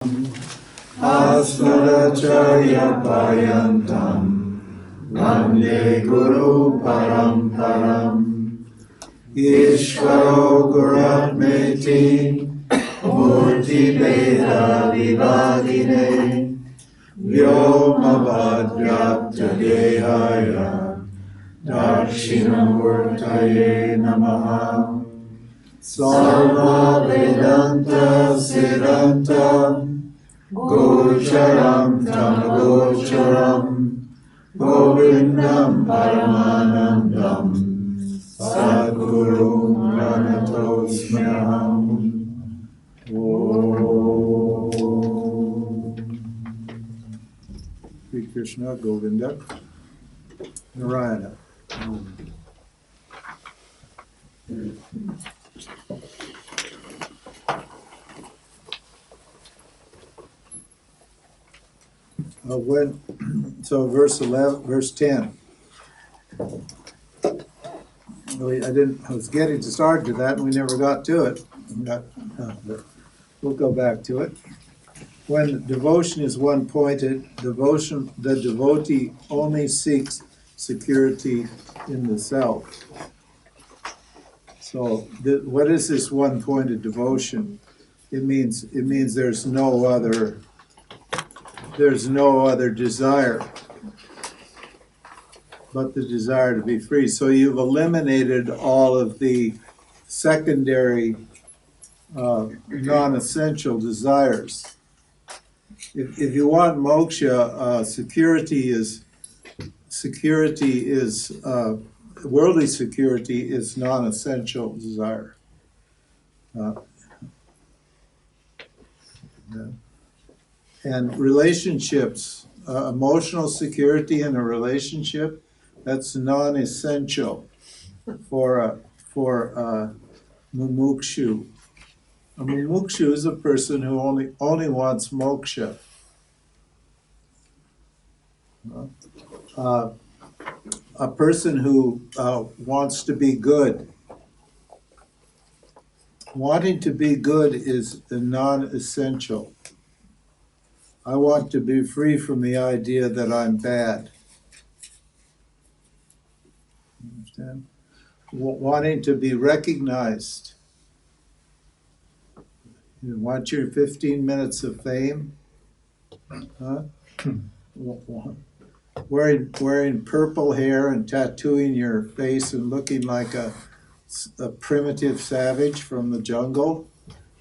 Asmadacharya Paryantam Vande Guru Paramparam Ishvaro Guratmeti Murti Veda Vivadine Vyomavadhyapta Dehaya Dakshinamurtaye Namaha Sarva Vedanta Siddhanta Gocharam Tamagocharam Govindam Paramanandam Sadgurum Pranatosmyaham. Sri Krishna, Govinda, Narada. So verse 11, verse 10. I was getting to start to that, and we never got to it. But we'll go back to it. When devotion is one-pointed, the devotee only seeks security in the self. So, what is this one-pointed devotion? It means there's no other desire but the desire to be free. So you've eliminated all of the secondary non-essential desires. If you want moksha, worldly security is non-essential desire. And relationships, emotional security in a relationship, that's non-essential for mumukshu. A mumukshu is a person who only wants moksha. A person who wants to be good. Wanting to be good is a non-essential. I want to be free from the idea that I'm bad. Understand? Wanting to be recognized. You want your 15 minutes of fame? Huh? Wearing purple hair and tattooing your face and looking like a primitive savage from the jungle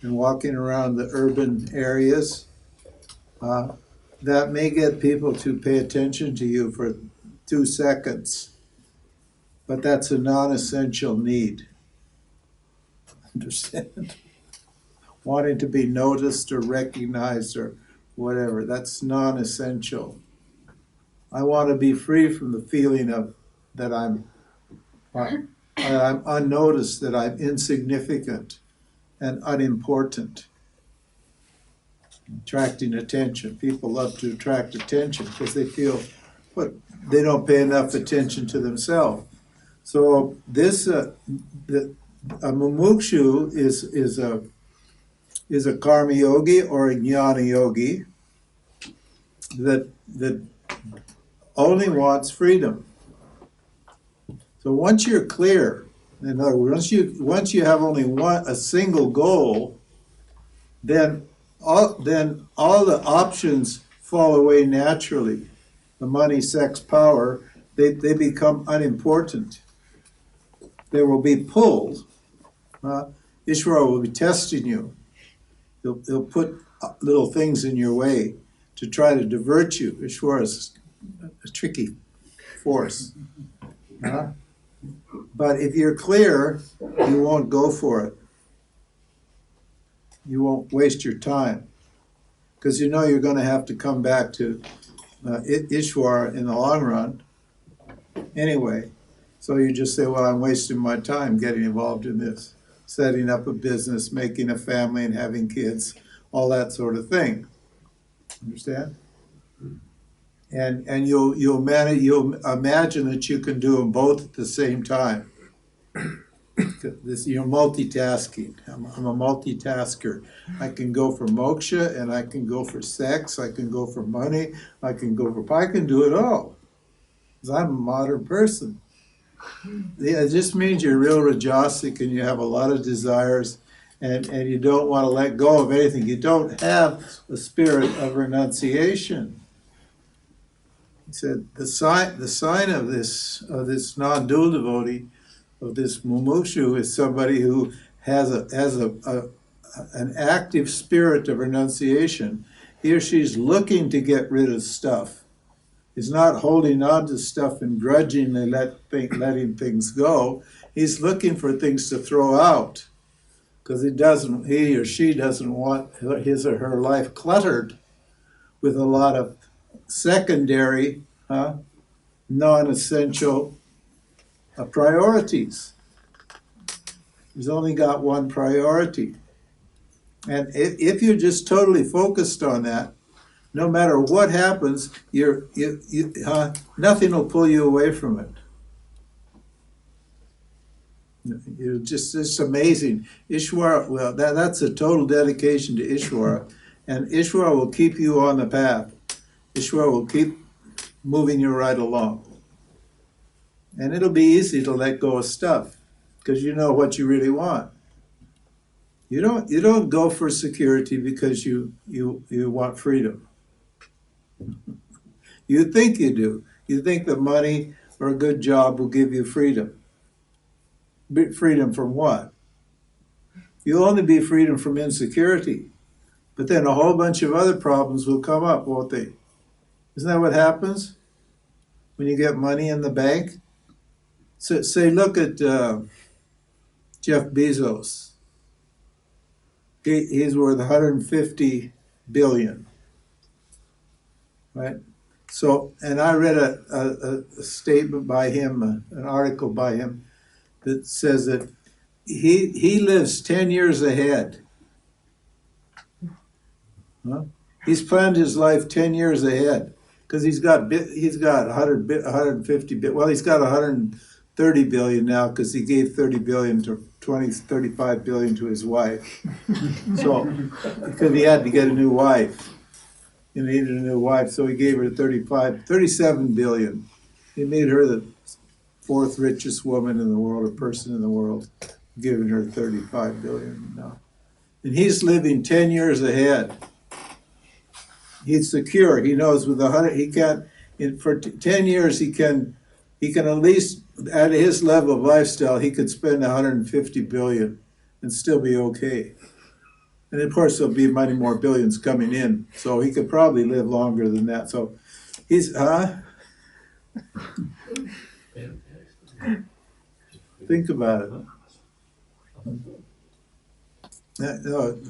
and walking around the urban areas. That may get people to pay attention to you for 2 seconds, but that's a non-essential need. Understand? Wanting to be noticed or recognized or whatever, that's non-essential. I want to be free from the feeling of that I'm unnoticed, that I'm insignificant and unimportant. Attracting attention. People love to attract attention because they feel, they don't pay enough attention to themselves. So this, a mumukshu is a karma yogi or a jnana yogi that only wants freedom. So once you're clear, in other words, once you have only a single goal, then all the options fall away naturally. The money, sex, power, they become unimportant. They will be pulled. Isvara will be testing you. He'll put little things in your way to try to divert you. Isvara is a tricky force. But if you're clear, you won't go for it. You won't waste your time, because you know you're going to have to come back to Isvara in the long run anyway. So you just say, well, I'm wasting my time getting involved in this, setting up a business, making a family and having kids, all that sort of thing. Understand? And you'll imagine that you can do them both at the same time. This, you're multitasking. I'm a multitasker. I can go for moksha, and I can go for sex. I can go for money. I can do it all. Because I'm a modern person. Yeah, it just means you're real rajasic and you have a lot of desires, and you don't want to let go of anything. You don't have a spirit of renunciation. He said the sign of this non-dual devotee, of this mumukshu, is somebody who has an active spirit of renunciation. He or she's looking to get rid of stuff. He's not holding on to stuff and grudgingly letting things go. He's looking for things to throw out because he or she doesn't want his or her life cluttered with a lot of secondary, non-essential priorities. He's only got one priority. And if you're just totally focused on that, no matter what happens, nothing will pull you away from it. It's amazing. Ishvara, well, that's a total dedication to Ishvara. And Ishvara will keep you on the path. Ishvara will keep moving you right along. And it'll be easy to let go of stuff because you know what you really want. You don't go for security because you want freedom. You think you do. You think that money or a good job will give you freedom. Freedom from what? You'll only be freedom from insecurity. But then a whole bunch of other problems will come up, won't they? Isn't that what happens when you get money in the bank? So, say, look at Jeff Bezos. He's worth 150 billion, right? So, and I read a statement by him, an article by him, that says that he lives 10 years ahead. Huh? He's planned his life 10 years ahead because he's got 150 billion. Well, he's got 130 billion now because he gave 30 billion to 35 billion to his wife. So, because he had to get a new wife. He needed a new wife, so he gave her 37 billion. He made her the fourth richest woman in the world, or person in the world, giving her 35 billion now. And he's living 10 years ahead. He's secure. He knows with 100, he can't, for 10 years he can at least, at his level of lifestyle, he could spend 150 billion and still be okay. And of course there'll be many more billions coming in, so he could probably live longer than that. So he's, think about it.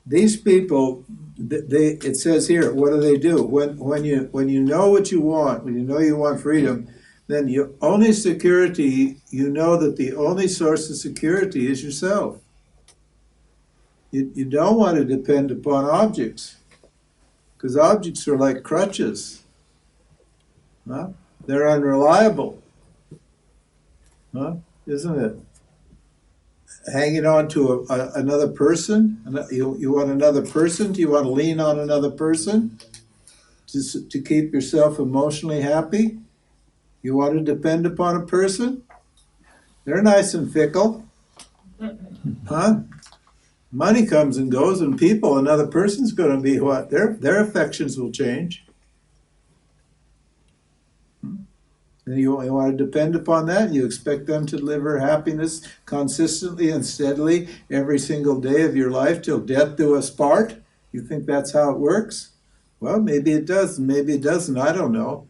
These people, it says here, what do? When you know what you want, when you know you want freedom, then your only security, you know that the only source of security is yourself. You don't want to depend upon objects, because objects are like crutches. Huh? They're unreliable. Huh? Isn't it? Hanging on to another person? You want another person? Do you want to lean on another person to keep yourself emotionally happy? You want to depend upon a person? They're nice and fickle. Huh? Money comes and goes, and another person's going to be what? Their affections will change. And you want to depend upon that, and you expect them to deliver happiness consistently and steadily every single day of your life till death do us part? You think that's how it works? Well, maybe it does, and maybe it doesn't. I don't know.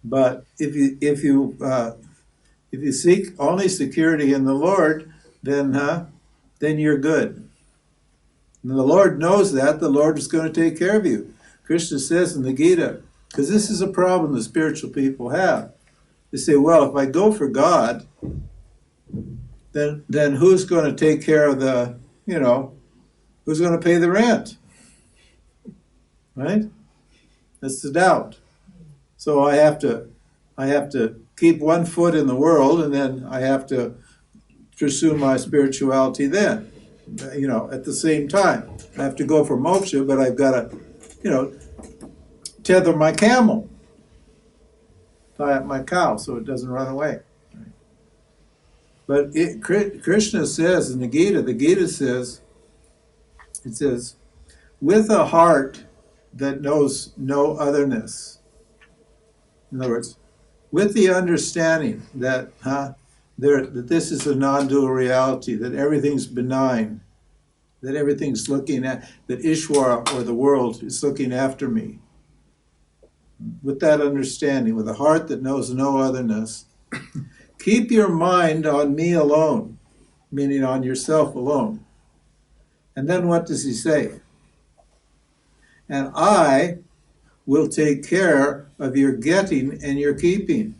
But if you seek only security in the Lord, then you're good. And the Lord knows that. The Lord is going to take care of you. Krishna says in the Gita, because this is a problem the spiritual people have. They say, well, if I go for God, then who's going to take care of who's going to pay the rent? Right? That's the doubt. So I have to keep one foot in the world, and then I have to pursue my spirituality then. You know, at the same time, I have to go for moksha, but I've got to, you know, tether my camel, tie up my cow so it doesn't run away. But Krishna says in the Gita says, it says, with a heart that knows no otherness. In other words, with the understanding that that this is a non-dual reality, that everything's benign, that everything's looking at, that Ishvara, or the world, is looking after me. With that understanding, with a heart that knows no otherness, keep your mind on me alone, meaning on yourself alone. And then what does he say? And I will take care of your getting and your keeping.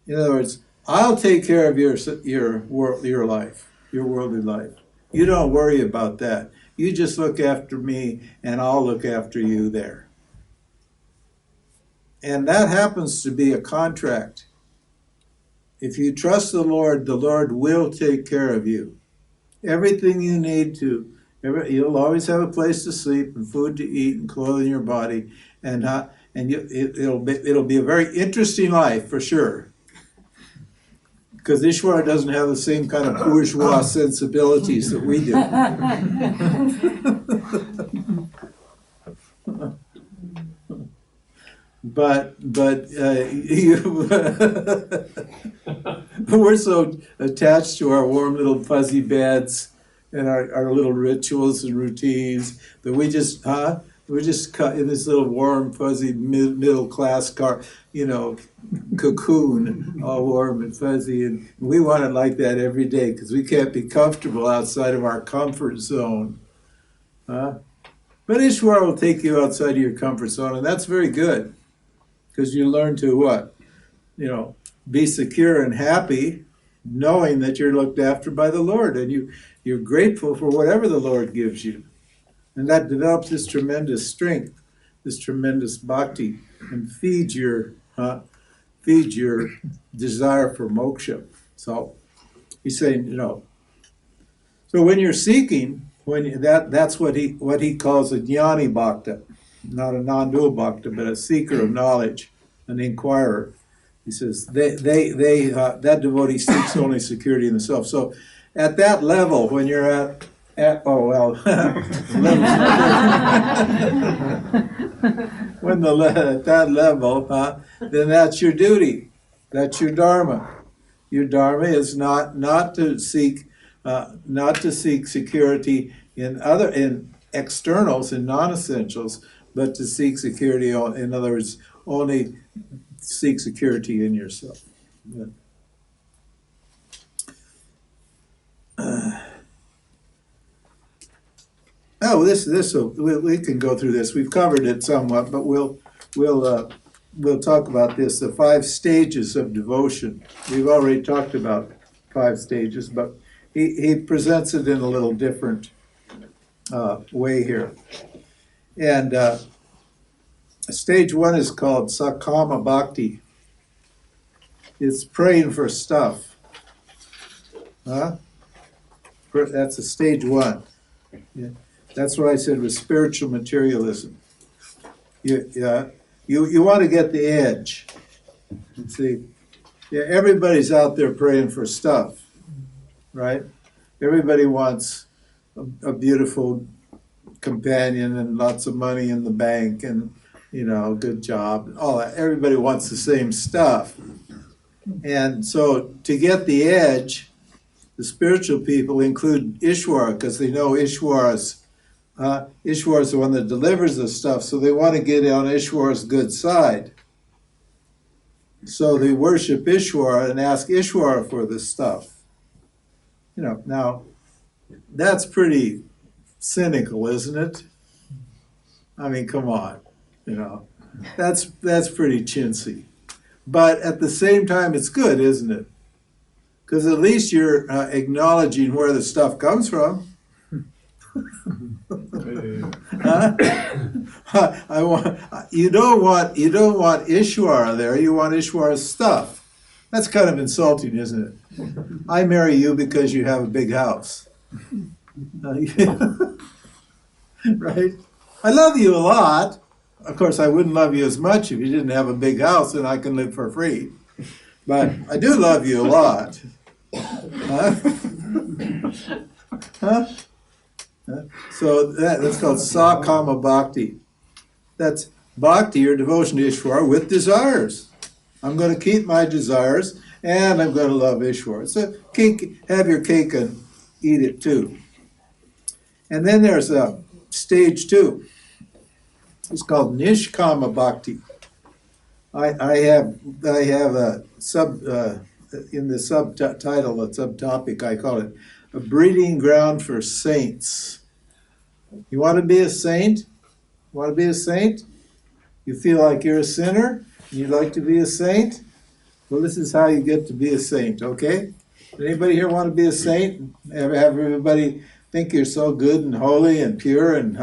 In other words, I'll take care of your life, your worldly life. You don't worry about that. You just look after me, and I'll look after you there. And that happens to be a contract. If you trust the Lord will take care of you. Everything you need to. You'll always have a place to sleep and food to eat and clothing your body, and it'll be a very interesting life for sure. Because Ishvara doesn't have the same kind of bourgeois sensibilities that we do. but we're so attached to our warm little fuzzy beds and our little rituals and routines that we're just cut in this little warm, fuzzy middle class cocoon, all warm and fuzzy, and we want it like that every day because we can't be comfortable outside of our comfort zone. But Ishvara will take you outside of your comfort zone, and that's very good because you learn to what? Be secure and happy, knowing that you're looked after by the Lord, and you're grateful for whatever the Lord gives you. And that develops this tremendous strength, this tremendous bhakti, and feeds your desire for moksha. So he's saying, so when you're seeking, that's what he calls a jnani bhakta, not a non-dual bhakta, but a seeker of knowledge, an inquirer. He says that devotee seeks only security in the self. So at that level, when you're at that level, then that's your duty. That's your dharma. Your dharma is not to seek security in externals, in non-essentials, but to seek security. In other words, only seek security in yourself. We can go through this. We've covered it somewhat, but we'll talk about this. The 5 stages of devotion. We've already talked about 5 stages, but he presents it in a little different way here. And stage 1 is called Sakama Bhakti. It's praying for stuff. That's a stage 1. Yeah. That's what I said with spiritual materialism. You want to get the edge. See, everybody's out there praying for stuff, right? Everybody wants a beautiful companion and lots of money in the bank and a good job, all that. Everybody wants the same stuff. And so to get the edge, the spiritual people include Ishvara because they know Ishvara's the one that delivers the stuff, so they want to get on Ishvara's good side. So they worship Ishvara and ask Ishvara for the stuff. Now that's pretty cynical, isn't it? I mean, come on, that's pretty chintzy. But at the same time, it's good, isn't it? Because at least you're acknowledging where the stuff comes from. You don't want Ishvara there. You want Ishvara's stuff. That's kind of insulting, isn't it? I marry you because you have a big house. Right? I love you a lot. Of course, I wouldn't love you as much if you didn't have a big house and I can live for free. But I do love you a lot. Huh? Huh? So that's called Sakama Bhakti. That's Bhakti, or devotion to Ishvara, with desires. I'm going to keep my desires, and I'm going to love Ishvara. So have your cake and eat it too. And then there's stage 2. It's called Nishkama Bhakti. I have a in the subtitle, a subtopic, I call it a breeding ground for saints. You want to be a saint? Want to be a saint? You feel like you're a sinner? You'd like to be a saint? Well, this is how you get to be a saint, okay? Anybody here want to be a saint? Have everybody think you're so good and holy and pure and,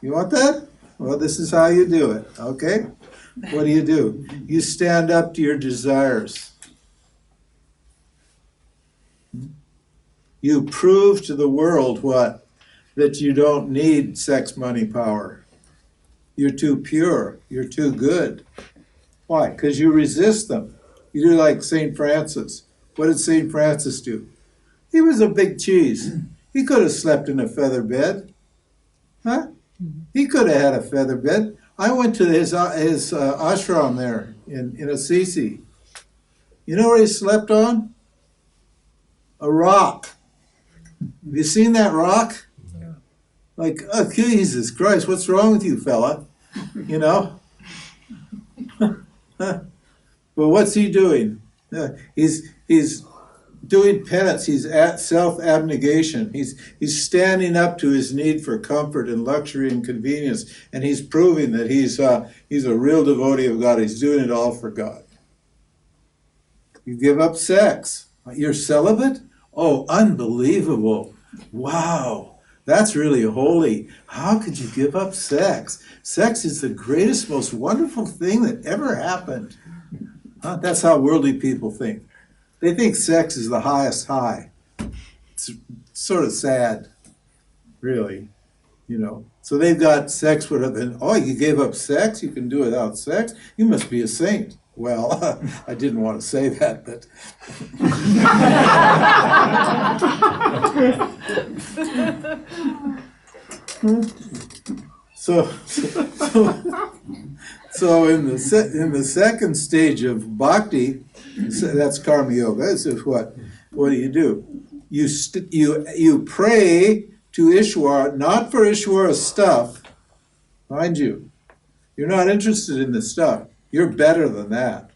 You want that? Well, this is how you do it, okay? What do? You stand up to your desires. You prove to the world what? That you don't need sex, money, power. You're too pure. You're too good. Why? Because you resist them. You do like St. Francis. What did St. Francis do? He was a big cheese. He could have slept in a feather bed. Huh? He could have had a feather bed. I went to his ashram there in Assisi. You know what he slept on? A rock. Have you seen that rock? Yeah. Like, oh, Jesus Christ, what's wrong with you, fella? You know? Well, what's he doing? He's doing penance. He's at self-abnegation. He's standing up to his need for comfort and luxury and convenience, and he's proving that he's a real devotee of God. He's doing it all for God. You give up sex. You're celibate? Oh, unbelievable. Wow. That's really holy. How could you give up sex? Sex is the greatest, most wonderful thing that ever happened. That's how worldly people think. They think sex is the highest high. It's sort of sad, really, you know. So they've got sex would have been, oh, you gave up sex? You can do it without sex? You must be a saint. Well, I didn't want to say that, but... So in the second stage of bhakti, that's karma yoga. This is what do? You pray to Ishvara, not for Ishvara's stuff, mind you. You're not interested in the stuff. You're better than that.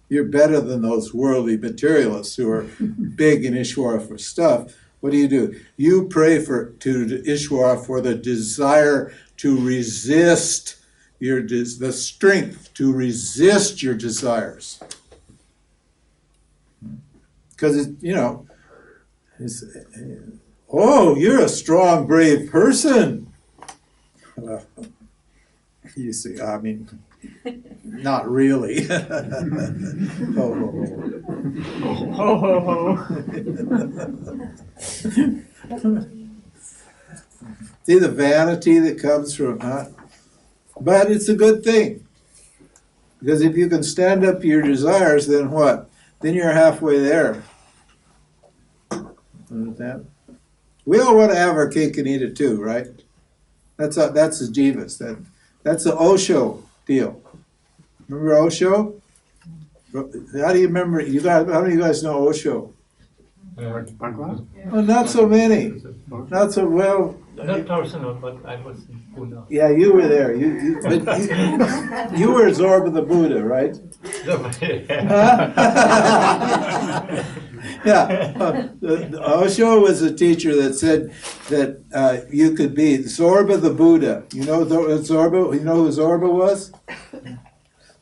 You're better than those worldly materialists who are big in Ishvara for stuff. What do? You pray to Ishvara for the desire to resist the strength to resist your desires. Because oh, you're a strong, brave person. You see, I mean, not really. Ho, ho, ho. Ho, ho, ho. See the vanity that comes from, But it's a good thing. Because if you can stand up to your desires, then what? Then you're halfway there. Understand? We all want to have our cake and eat it too, right? That's the jivas. That's the Osho deal. Remember Osho? How do you remember? How many of you guys know Osho? Oh, not so many. Not so well. Not personal, but I was in Buddha. Yeah, you were there. You were Zorba the Buddha, right? Yeah. Osho was a teacher that said that you could be Zorba the Buddha. You know Zorba? You know who Zorba was?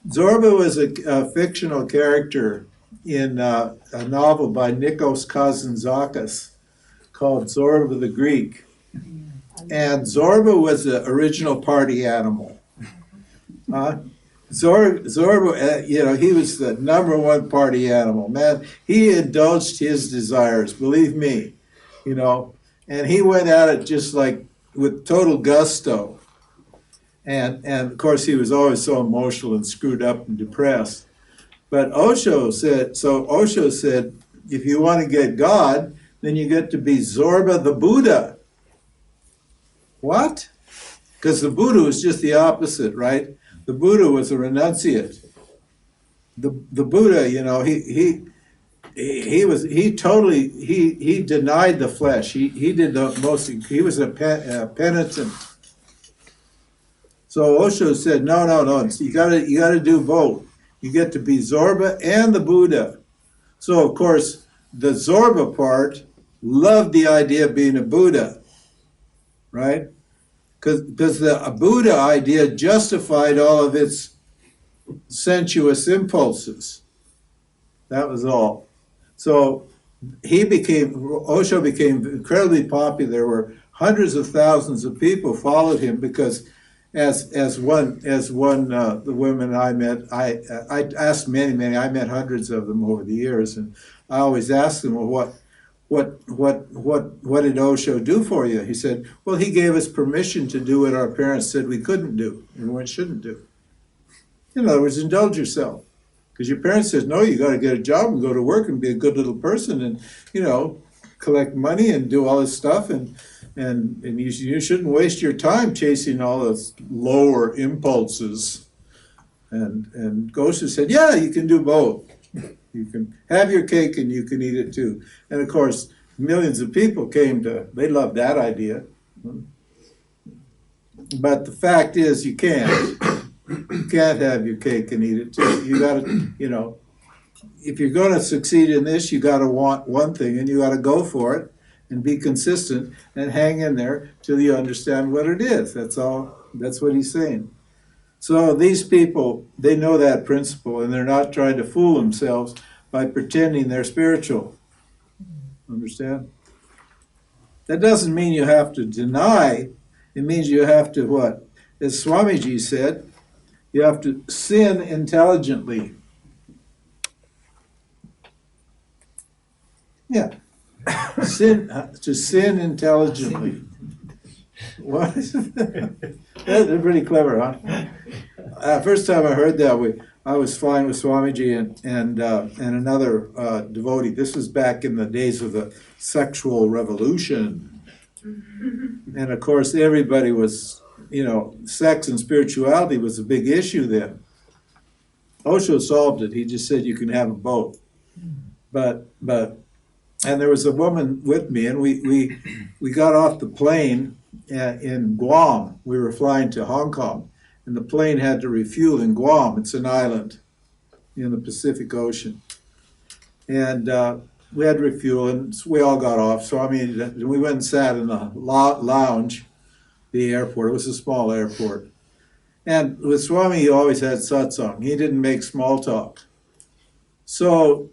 Zorba was a fictional character in a novel by Nikos Kazantzakis called Zorba the Greek. And Zorba was the original party animal. Zorba, he was the number one party animal, man. He indulged his desires, believe me, and he went at it just like with total gusto. And of course, he was always so emotional and screwed up and depressed. But Osho said, if you want to get God, then you get to be Zorba the Buddha. What? Because the Buddha was just the opposite, right? The Buddha was a renunciate. The Buddha, he denied the flesh. He did the most. He was a penitent. So Osho said, no. You gotta do both. You get to be Zorba and the Buddha. So of course, the Zorba part loved the idea of being a Buddha, right? Because the Buddha idea justified all of its sensuous impulses. That was all. So Osho became incredibly popular. There were hundreds of thousands of people followed him because, as one the women I met, I asked many. I met hundreds of them over the years, and I always asked them, well, what did Osho do for you? He said, well, he gave us permission to do what our parents said we couldn't do and what shouldn't do. In other words, indulge yourself. Because your parents said, no, you got to get a job and go to work and be a good little person and, collect money and do all this stuff. And you shouldn't waste your time chasing all those lower impulses. And Osho said, yeah, you can do both. You can have your cake and you can eat it too. And of course, millions of people they loved that idea. But the fact is, you can't. You can't have your cake and eat it too. You got to, if you're going to succeed in this, you got to want one thing and you got to go for it and be consistent and hang in there till you understand what it is. That's all. That's what he's saying. So these people, they know that principle and they're not trying to fool themselves by pretending they're spiritual. Understand? That doesn't mean you have to deny. It means you have to what? As Swamiji said, you have to sin intelligently. Yeah. To sin intelligently. What? They're pretty clever, huh? First time I heard that, I was flying with Swamiji and another devotee. This was back in the days of the sexual revolution. And of course, everybody was, sex and spirituality was a big issue then. Osho solved it. He just said you can have them both. And there was a woman with me, and we got off the plane in Guam. We were flying to Hong Kong, and the plane had to refuel in Guam. It's an island in the Pacific Ocean. And we had to refuel, and we all got off. So, we went and sat in the lounge, the airport. It was a small airport. And with Swami, he always had satsang. He didn't make small talk. So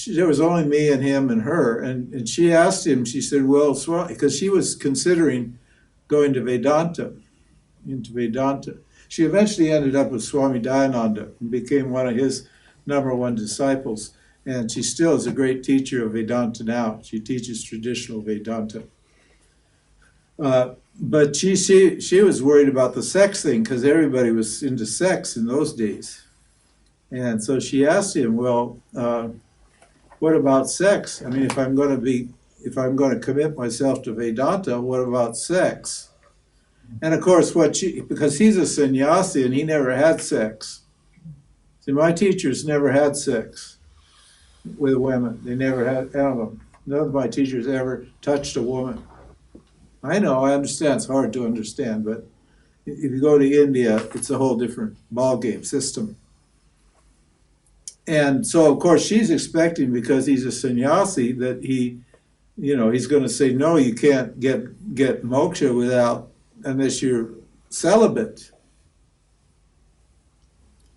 there was only me and him and her, and she asked him, she said, well, Swami, because she was considering going to into Vedanta. She eventually ended up with Swami Dayananda and became one of his number one disciples. And she still is a great teacher of Vedanta now. She teaches traditional Vedanta. But she was worried about the sex thing because everybody was into sex in those days. And so she asked him, well, what about sex? If I'm going to commit myself to Vedanta, what about sex? And of course, because he's a sannyasi and he never had sex. See, my teachers never had sex with women. They never had any of them. None of my teachers ever touched a woman. I know, I understand, it's hard to understand, but if you go to India, it's a whole different ballgame system. And so, of course, she's expecting, because he's a sannyasi, that he's going to say, no, you can't get moksha unless you're celibate.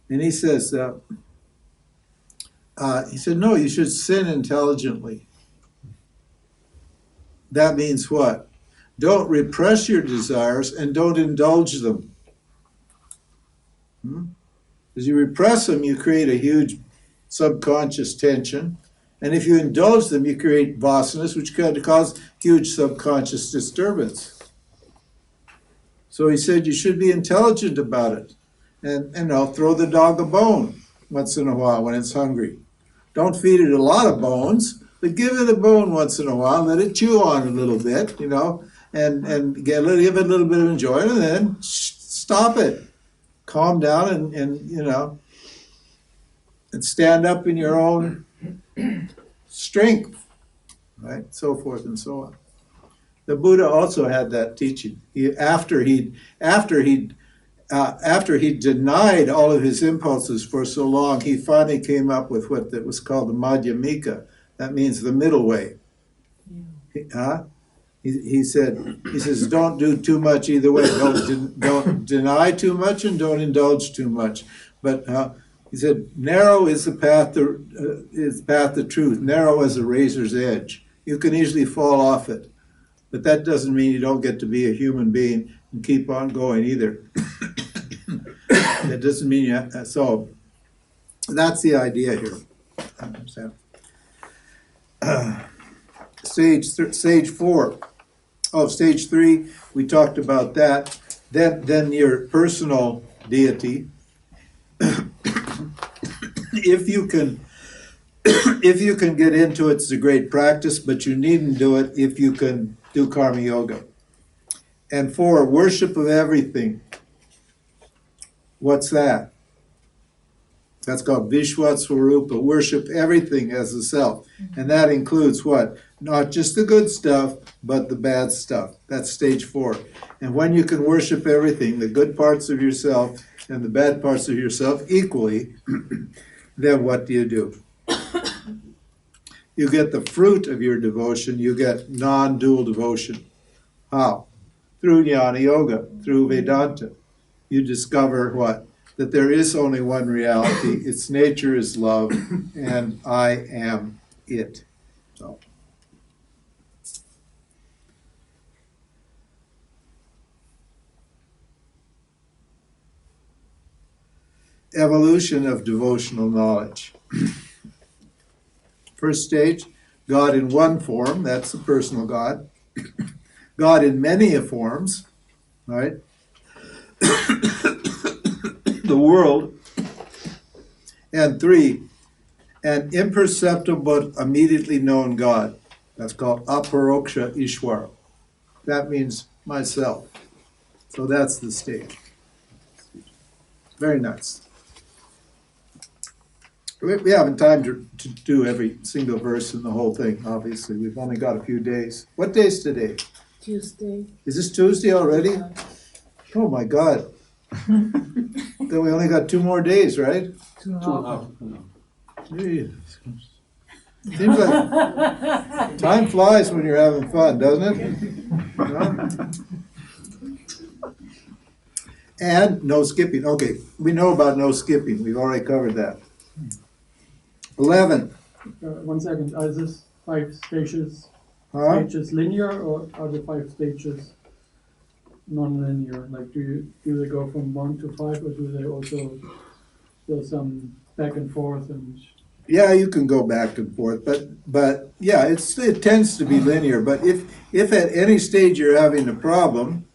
And he says, he said, no, you should sin intelligently. That means what? Don't repress your desires and don't indulge them. As you repress them, you create a huge subconscious tension. And if you indulge them, you create vasanas, which can cause huge subconscious disturbance. So he said you should be intelligent about it. And I'll throw the dog a bone once in a while when it's hungry. Don't feed it a lot of bones, but give it a bone once in a while. Let it chew on it a little bit, and give it a little bit of enjoyment, and then stop it. Calm down and stand up in your own strength, right? So forth and so on. The Buddha also had that teaching. After he denied all of his impulses for so long, he finally came up with what that was called the Madhyamika. That means the middle way. He says, don't do too much either way. Don't deny too much and don't indulge too much. But he said, narrow is the path to truth. Narrow as a razor's edge. You can easily fall off it. But that doesn't mean you don't get to be a human being and keep on going either. That doesn't mean you. So that's the idea here. Stage 4. Oh, stage 3. We talked about that. Then your personal deity. If you can get into it, it's a great practice, but you needn't do it if you can do karma yoga. And 4, worship of everything. What's that? That's called Visvat svarupa. Worship everything as the self. And that includes what? Not just the good stuff, but the bad stuff. That's stage 4. And when you can worship everything, the good parts of yourself and the bad parts of yourself equally, then what do? You get the fruit of your devotion. You get non-dual devotion. How? Through Jnana-Yoga, through Vedanta. You discover what? That there is only one reality. Its nature is love, and I am it. So. Evolution of devotional knowledge. First stage, God in one form, that's the personal God. God in many forms, right? The world. And 3, an imperceptible but immediately known God. That's called aparoksha Isvara. That means myself. So that's the stage. Very nice. We haven't time to do every single verse in the whole thing, obviously. We've only got a few days. What day is today? Tuesday. Is this Tuesday already? Oh my God. Then we only got 2 more days, right? 2.5. Jeez. Seems like time flies when you're having fun, doesn't it? No? And no skipping. Okay, we know about no skipping. We've already covered that. 11. 1 second. Are this 5 stages linear, or are the 5 stages non-linear? Like, do they go from 1 to 5, or do they also do some back and forth? And Yeah, you can go back and forth, but yeah, it tends to be linear. But if at any stage you're having a problem,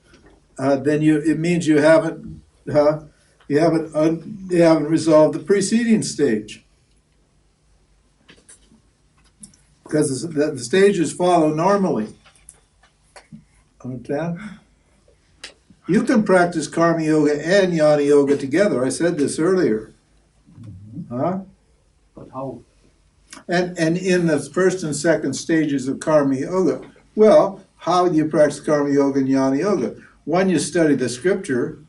then it means you haven't resolved the preceding stage. Because the stages follow normally. Understand? You can practice karma yoga and jnana yoga together. I said this earlier. Huh? But how? And in the first and second stages of karma yoga, well, how do you practice karma yoga and jnana yoga? One, you study the scripture.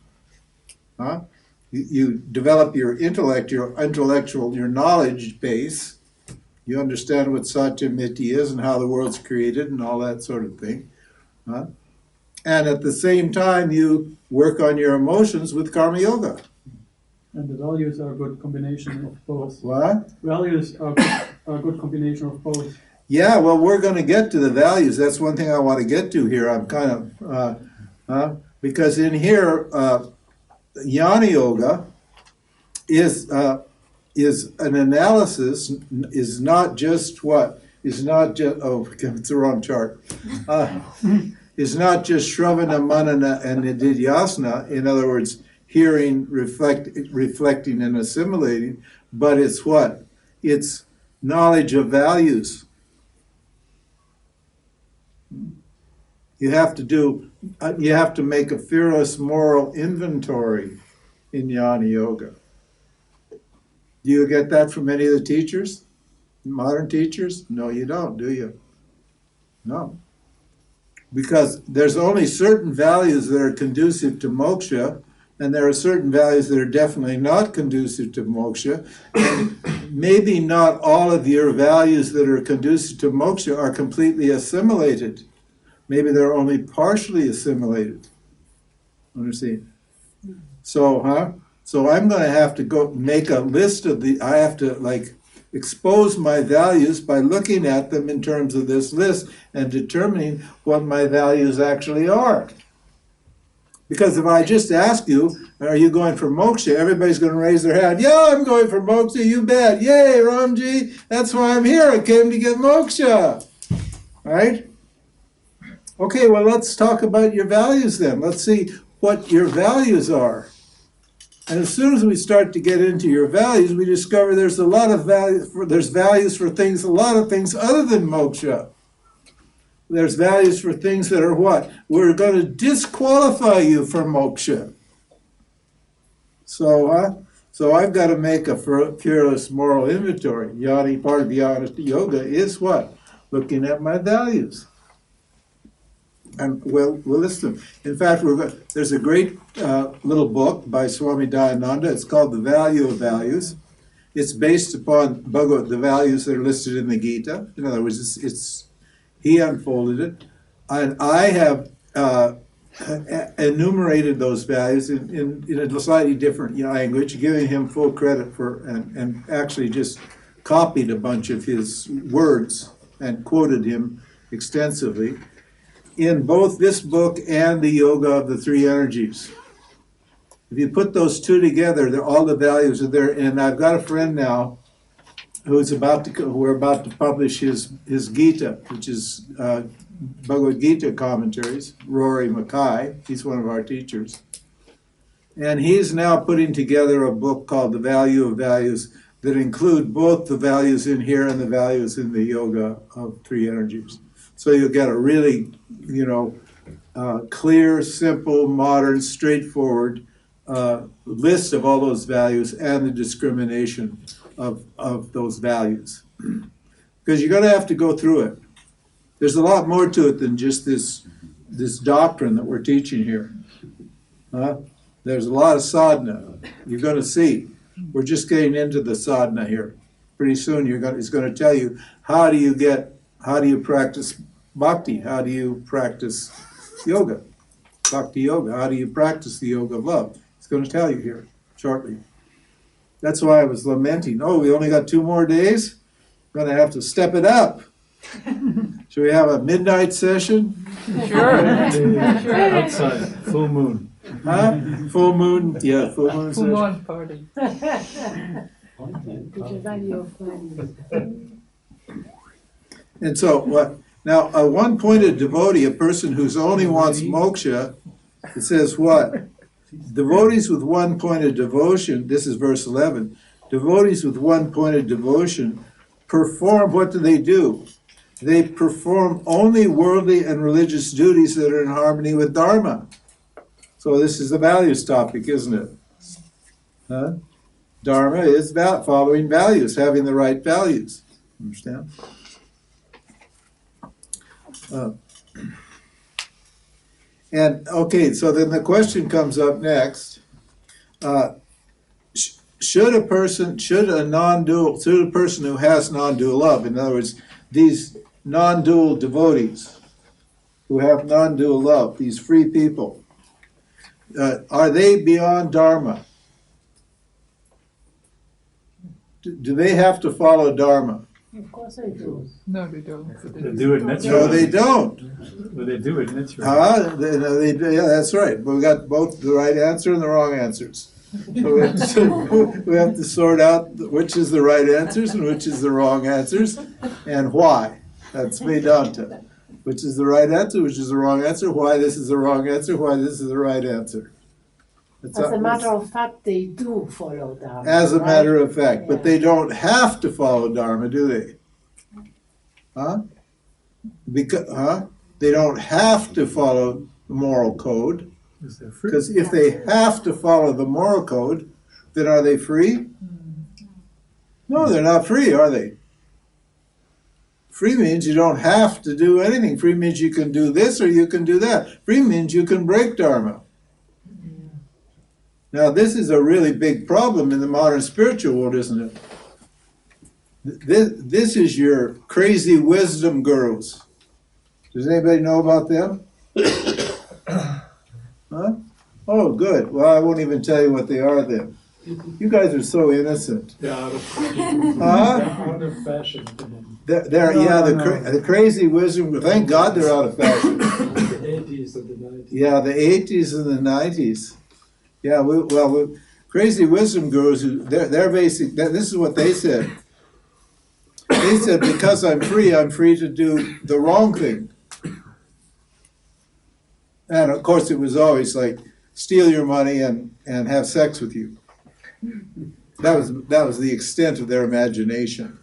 Huh? You develop your intellect, your knowledge base. You understand what Satyamiti is and how the world's created and all that sort of thing. Huh? And at the same time, you work on your emotions with karma yoga. the values are a good combination of both. What? Values are a good combination of both. Yeah, well, we're going to get to the values. That's one thing I want to get to here. I'm kind of, because in here, jnana yoga is an analysis, is not just what? Is not just, oh, it's the wrong chart. Is not just Shravana, Manana, and Nididhyasana, in other words, hearing, reflecting, and assimilating, but it's what? It's knowledge of values. You have to make a fearless moral inventory in Jnana-Yoga. Do you get that from any of the teachers? Modern teachers? No, you don't, do you? No. Because there's only certain values that are conducive to moksha, and there are certain values that are definitely not conducive to moksha. And maybe not all of your values that are conducive to moksha are completely assimilated. Maybe they're only partially assimilated. Understand? So, So I'm going to have to go make a list of I have to expose my values by looking at them in terms of this list and determining what my values actually are. Because if I just ask you, are you going for moksha? Everybody's going to raise their hand. Yeah, I'm going for moksha, you bet. Yay, Ramji, that's why I'm here. I came to get moksha. Right? Okay, well, let's talk about your values then. Let's see what your values are. And as soon as we start to get into your values, we discover there's a lot of there's values for things, a lot of things other than moksha. There's values for things that are what? We're going to disqualify you from moksha. So I've got to make a fearless moral inventory. Part of Jnana-Yoga is what? Looking at my values. And we'll list them. In fact, there's a great little book by Swami Dayananda. It's called The Value of Values. It's based upon the values that are listed in the Gita. In other words, he unfolded it. And I have enumerated those values in a slightly different language, giving him full credit for, and actually just copied a bunch of his words and quoted him extensively in both this book and the Yoga of the Three Energies. If you put those two together, all the values are there. And I've got a friend now we're about to publish his Gita, which is Bhagavad Gita commentaries, Rory Mackay. He's one of our teachers. And he's now putting together a book called The Value of Values that include both the values in here and the values in the Yoga of Three Energies. So you'll get a really, clear, simple, modern, straightforward list of all those values and the discrimination of those values. Because you're going to have to go through it. There's a lot more to it than just this doctrine that we're teaching here. There's a lot of sadhana. You're going to see. We're just getting into the sadhana here. Pretty soon he's going to tell you how do you practice bhakti? How do you practice yoga? Bhakti yoga. How do you practice the yoga of love? He's going to tell you here shortly. That's why I was lamenting. Oh, we only got 2 more days? We're going to have to step it up. Should we have a midnight session? Sure. Outside, full moon. Huh? Full moon? Yeah, full moon Full session. moon party. The value of values. And so what? Now, a one-pointed devotee, a person who's only wants moksha, it says what? Devotees with one-pointed devotion, this is verse 11, devotees with one-pointed devotion perform, what do? They perform only worldly and religious duties that are in harmony with Dharma. So this is the values topic, isn't it? Huh? Dharma is following values, having the right values. Understand? And okay, so then the question comes up next: should a person who has non-dual love, in other words, these non-dual devotees who have non-dual love, these free people, are they beyond Dharma? Do they have to follow Dharma? Of course I do. No, they don't. They do it naturally. No, they don't. But they do it naturally. Yeah, that's right. But we got both the right answer and the wrong answers. So we have to sort out which is the right answers and which is the wrong answers, and why. That's Vedanta. Which is the right answer, which is the wrong answer, why this is the wrong answer, why this is the right answer. As a matter of fact, they do follow Dharma. As a right? matter of fact, Yeah. but they don't have to follow Dharma, do they? Huh? They don't have to follow the moral code, Is there fruit? because if they have to follow the moral code, then are they free? No, they're not free, are they? Free means you don't have to do anything. Free means you can do this or you can do that. Free means you can break Dharma. Now, this is a really big problem in the modern spiritual world, isn't it? This is your crazy wisdom gurus. Does anybody know about them? Huh? Oh, good. Well, I won't even tell you what they are then. You guys are so innocent. They're out of, Huh? they're out of fashion. The crazy wisdom. Thank God they're out of fashion. The 80s and the 90s. Yeah, the 80s and the 90s. Yeah, crazy wisdom gurus, they're basic. This is what they said. They said, because I'm free to do the wrong thing. And of course, it was always like, steal your money and have sex with you. That was the extent of their imagination.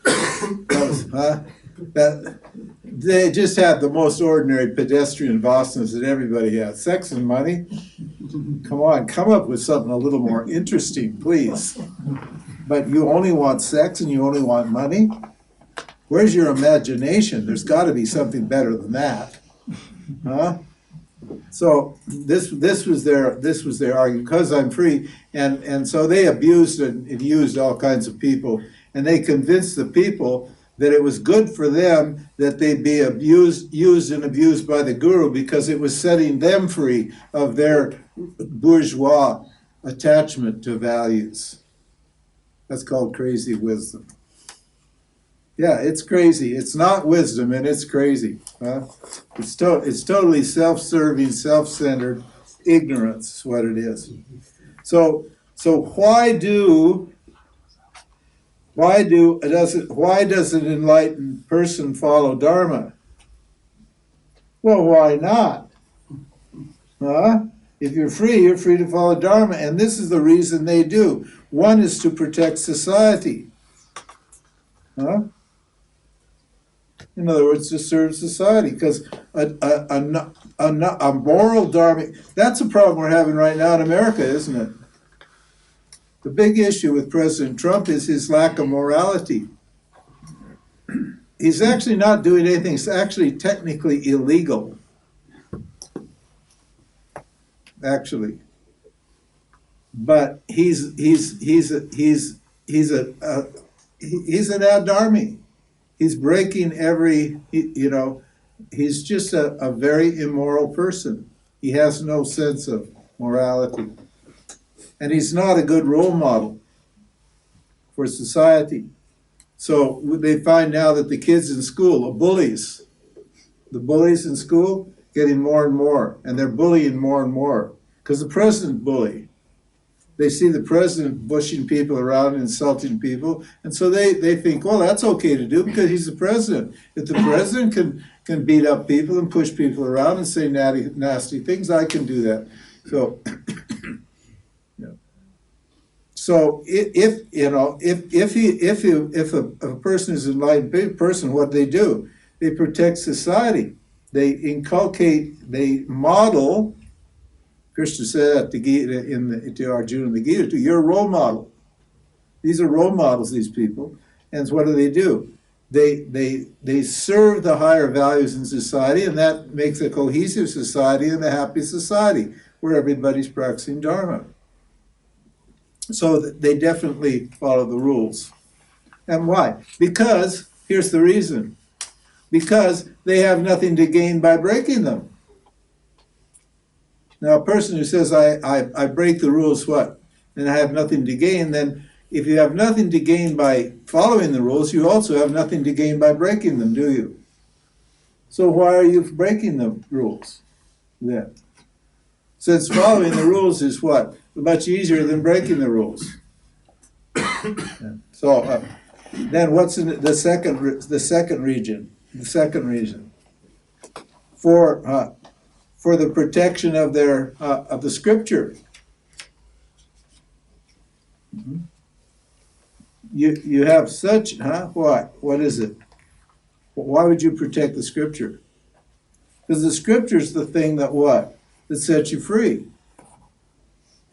They just had the most ordinary pedestrian vasanas that everybody has. Sex and money. Come on, come up with something a little more interesting, please. But you only want sex and you only want money? Where's your imagination? There's got to be something better than that. Huh? So this was their argument, because I'm free, and so they abused and used all kinds of people, and they convinced the people that it was good for them that they be used and abused by the guru, because it was setting them free of their bourgeois attachment to values. That's called crazy wisdom. Yeah, it's crazy. It's not wisdom, and it's crazy. It's totally self-serving, self-centered ignorance is what it is. So why does an enlightened person follow Dharma? Well, why not? If you're free to follow Dharma, and this is the reason they do. One is to protect society. In other words, to serve society, because a moral Dharma, that's a problem we're having right now in America, isn't it? The big issue with President Trump is his lack of morality. He's actually not doing anything. It's actually technically illegal. Actually, but he's an adharmi. He's breaking he's just a very immoral person. He has no sense of morality. And he's not a good role model for society. So they find now that the kids in school are bullies. The bullies in school getting more and more, and they're bullying more and more. Because the president bully. They see the president pushing people around and insulting people, and so they think, well, that's okay to do because he's the president. If the president can beat up people and push people around and say nasty things, I can do that. So, so if a person is an enlightened person, what they do, they protect society. They inculcate, they model. Krishna said to Arjuna in the Gita, you're a role model. These are role models, these people. And what do? They serve the higher values in society, and that makes a cohesive society and a happy society where everybody's practicing Dharma. So they definitely follow the rules. And why? Because, here's the reason, because they have nothing to gain by breaking them. Now, a person who says, I break the rules, what? And I have nothing to gain, then if you have nothing to gain by following the rules, you also have nothing to gain by breaking them, do you? So why are you breaking the rules then? Since following the rules is what? Much easier than breaking the rules. So then what's in the second region? The second reason. For the protection of their of the scripture. You have such what is it? Why would you protect the scripture? Because the scripture is the thing that what? That sets you free.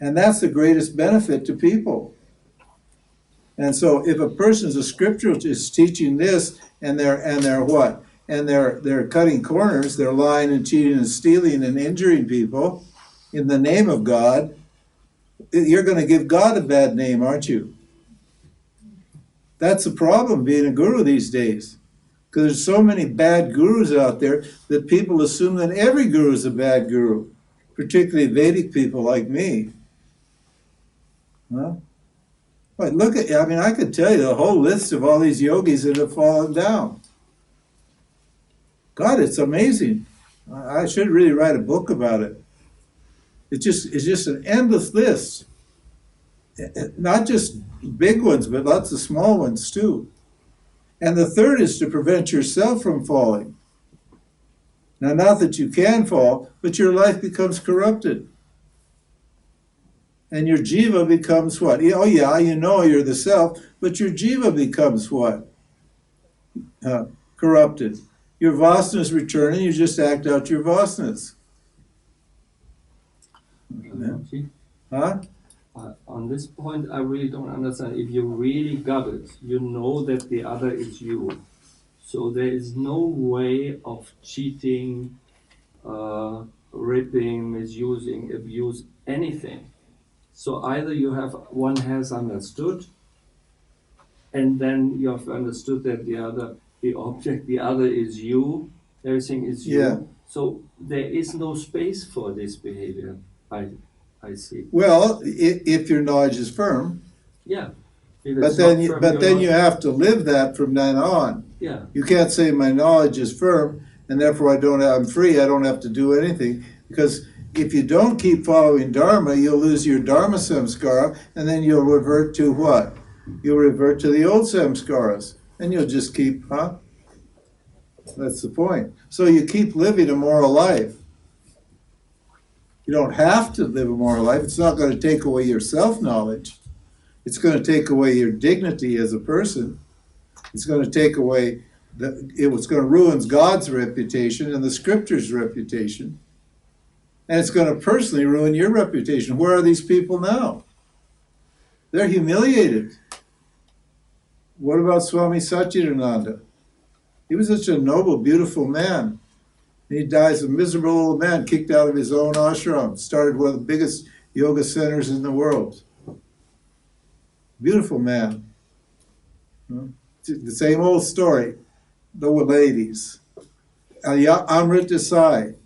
And that's the greatest benefit to people. And so if a person's a scripturalist teaching this and they're what? And they're cutting corners, they're lying and cheating and stealing and injuring people in the name of God, you're going to give God a bad name, aren't you? That's the problem being a guru these days. Because there's so many bad gurus out there that people assume that every guru is a bad guru, particularly Vedic people like me. Huh? But look at, I mean, I could tell you the whole list of all these yogis that have fallen down. God, it's amazing. I should really write a book about it. It's just an endless list. Not just big ones, but lots of small ones too. And the third is to prevent yourself from falling. Now, not that you can fall, but your life becomes corrupted. And your jiva becomes what? Oh yeah, you know you're the self, but your jiva becomes what? Corrupted. Your vasanas return and you just act out your vasanas. Huh? On this point, I really don't understand. If you really got it, you know that the other is you. So there is no way of cheating, ripping, misusing, abuse, anything. So either one has understood, and then you have understood that the other is you, everything is you. Yeah. So there is no space for this behavior, I see. Well, if your knowledge is firm. Yeah. But then you have to live that from then on. Yeah. You can't say my knowledge is firm and therefore I'm free, I don't have to do anything. Because if you don't keep following Dharma, you'll lose your Dharma samskara, and then you'll revert to what? You'll revert to the old samskaras. And you'll just keep, That's the point. So you keep living a moral life. You don't have to live a moral life. It's not going to take away your self-knowledge. It's going to take away your dignity as a person. It's going to take away, it's going to ruin God's reputation and the scripture's reputation. And it's going to personally ruin your reputation. Where are these people now? They're humiliated. What about Swami Satchidananda? He was such a noble, beautiful man. He dies a miserable old man, kicked out of his own ashram, started one of the biggest yoga centers in the world. Beautiful man. The same old story. The ladies. Amrit Desai,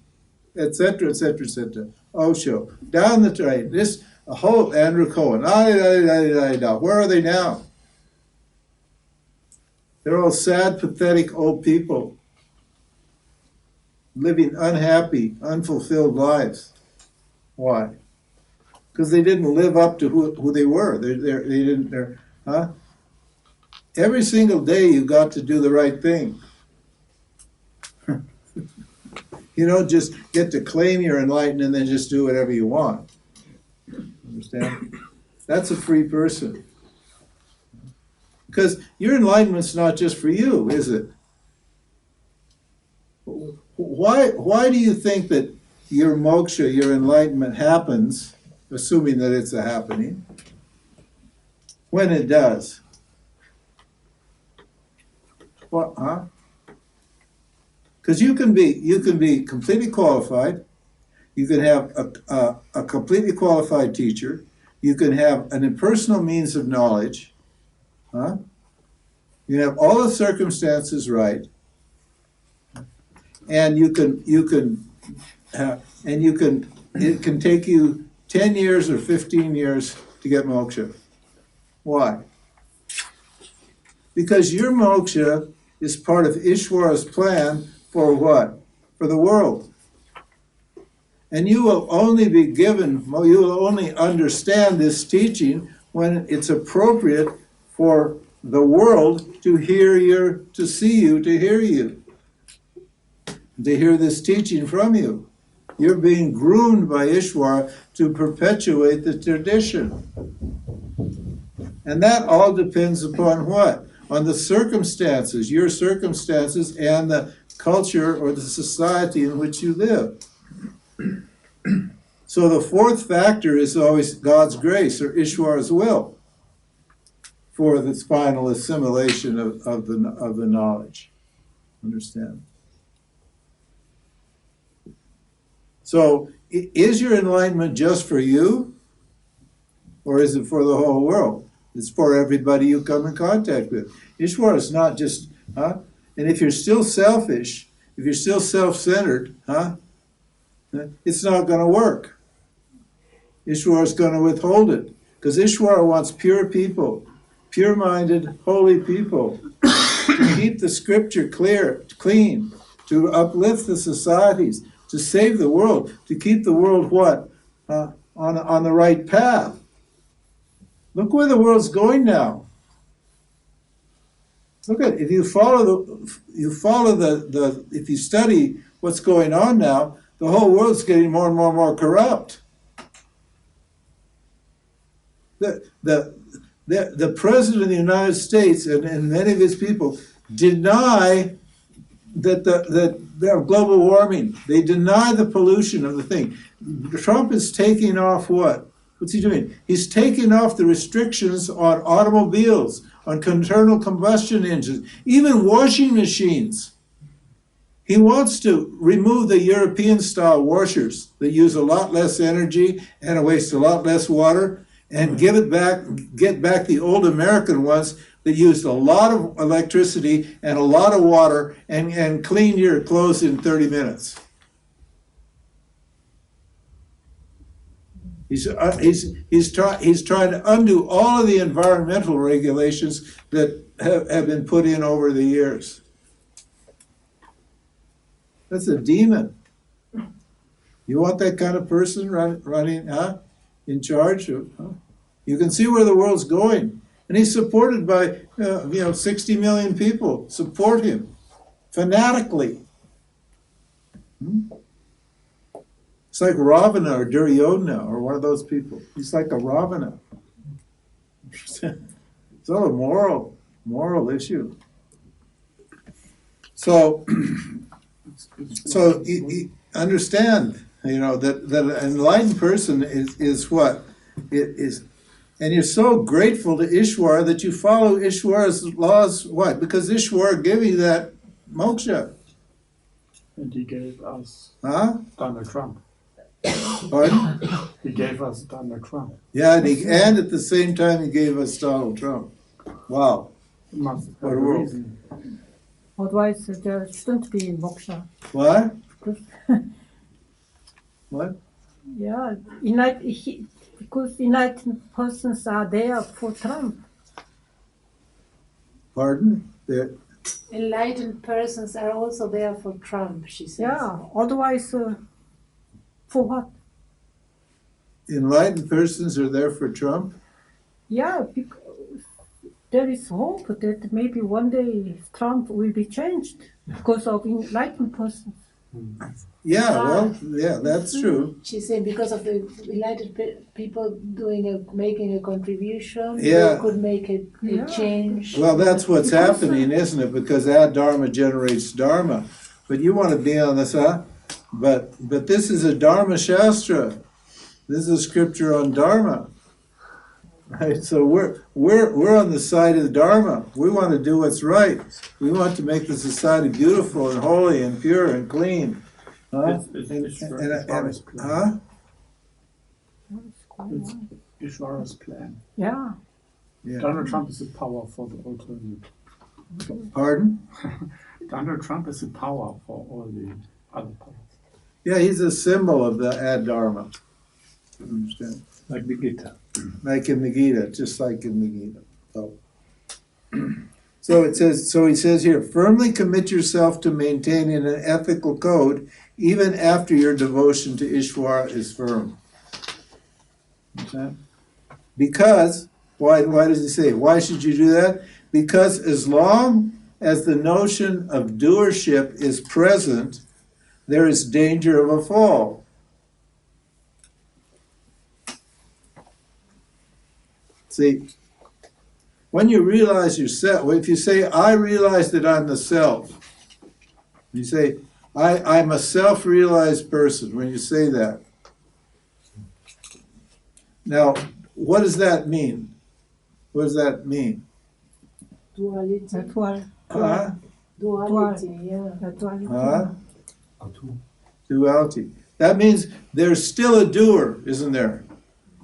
etc., etc., etc. Osho. Down the train. This a whole Andrew Cohen. Where are they now? They're all sad, pathetic old people, living unhappy, unfulfilled lives. Why? Because they didn't live up to who they were. They didn't. Every single day you got to do the right thing. You don't just get to claim you're enlightened and then just do whatever you want. Understand? That's a free person. Because your enlightenment's not just for you, is it? Why do you think that your moksha, your enlightenment happens, assuming that it's a happening, when it does? What, Because you can be completely qualified. You can have a completely qualified teacher. You can have an impersonal means of knowledge. You have all the circumstances right, and it can take you 10 years or 15 years to get moksha. Why? Because your moksha is part of Ishvara's plan for what? For the world. And you will only be given, you will only understand this teaching when it's appropriate for the world to hear to see you, to hear you, to hear this teaching from you. You're being groomed by Isvara to perpetuate the tradition. And that all depends upon what? On the circumstances, your circumstances and the culture or the society in which you live. So the fourth factor is always God's grace or Isvara's will for this final assimilation of the knowledge. Understand? So is your enlightenment just for you, or is it for the whole world? It's for everybody you come in contact with. Isvara is not just, And if you're still selfish, if you're still self-centered, it's not going to work. Isvara is going to withhold it, because Isvara wants pure people, pure-minded, holy people, to keep the scripture clean, to uplift the societies, to save the world, to keep the world what? On the right path. Look where the world's going now. Look at if you if you study what's going on now, the whole world's getting more and more corrupt. The President of the United States and many of his people deny that global warming. They deny the pollution of the thing. Trump is taking off what? What's he doing? He's taking off the restrictions on automobiles, on internal combustion engines, even washing machines. He wants to remove the European-style washers that use a lot less energy and waste a lot less water, and get back the old American ones that used a lot of electricity and a lot of water and clean your clothes in 30 minutes. He's trying to undo all of the environmental regulations that have been put in over the years. That's a demon. You want that kind of person running, in charge of? You can see where the world's going, and he's supported by 60 million people support him fanatically. It's like Ravana or Duryodhana or one of those people. He's like a Ravana. It's all a moral issue. So you understand, that an enlightened person is what? It is, and you're so grateful to Isvara that you follow Isvara's laws. What? Because Isvara gave you that moksha. And he gave us Donald Trump. Pardon? He gave us Donald Trump. Yeah, and at the same time he gave us Donald Trump. Wow. Must What a have a world. reason. Otherwise, there shouldn't be moksha. What? What? Yeah, because enlightened persons are there for Trump. Pardon? Enlightened persons are also there for Trump, she says. Yeah, otherwise, for what? Enlightened persons are there for Trump? Yeah, because there is hope that maybe one day Trump will be changed because of enlightened persons. Yeah, that's true. She's saying because of the enlightened people making a contribution, Yeah. they could make a change. Well, that's what's happening, isn't it? Because Dharma generates Dharma. But you want to be on this, But this is a Dharma Shastra. This is a scripture on Dharma. Right? So we're on the side of the Dharma. We want to do what's right. We want to make the society beautiful and holy and pure and clean. It's Isvara's plan. Yeah. Yeah. Donald Trump is the power for the alternative. Pardon? Donald Trump is the power for all the other powers. Yeah, he's a symbol of the Dharma. Understand? Like the Gita. Like in the Gita, just like in the Gita. So he says here, firmly commit yourself to maintaining an ethical code even after your devotion to Isvara is firm. Okay? Because, why does he say, why should you do that? Because as long as the notion of doership is present, there is danger of a fall. See, when you realize yourself, if you say, I realize that I'm the self, you say, I'm a self-realized person, when you say that. Now, what does that mean? What does that mean? Duality. That's why. Duality, yeah. That's why. Huh? Duality. That means there's still a doer, isn't there?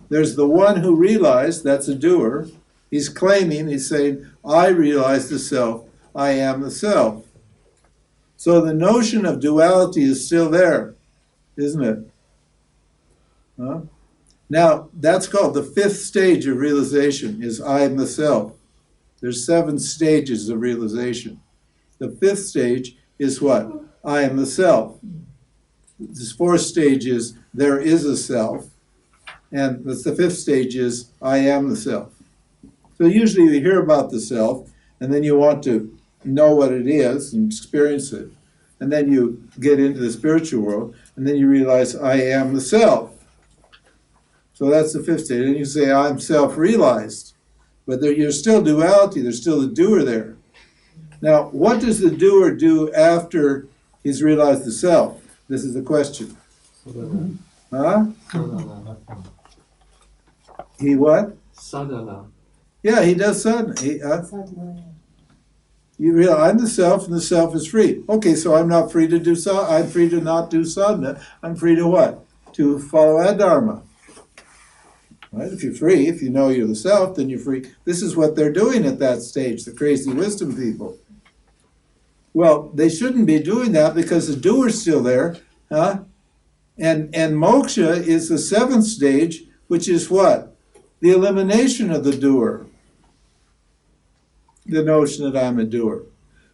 There's the one who realized, that's a doer. He's claiming, he's saying, I realize the self, I am the self. So the notion of duality is still there, isn't it? Huh? Now, that's called the fifth stage of realization, is I am the self. There's 7 stages of realization. The fifth stage is what? I am the self. This fourth stage is there is a self. And the fifth stage is I am the self. So usually you hear about the self, and then you want to know what it is and experience it. And then you get into the spiritual world, and then you realize I am the self. So that's the fifth stage. And you say, I'm self-realized. But you're still duality, there's still the doer there. Now, what does the doer do after he's realized the self? This is the question. Huh? He what? Sadhana. Yeah, he does sadhana. Sadhana. You realize I'm the self, and the self is free. Okay, so I'm not free to do sadhana. I'm free to not do sadhana. I'm free to what? To follow Dharma. Right? If you're free, if you know you're the self, then you're free. This is what they're doing at that stage, the crazy wisdom people. Well, they shouldn't be doing that because the doer's still there, huh? And moksha is the 7th stage, which is what? The elimination of the doer. The notion that I'm a doer.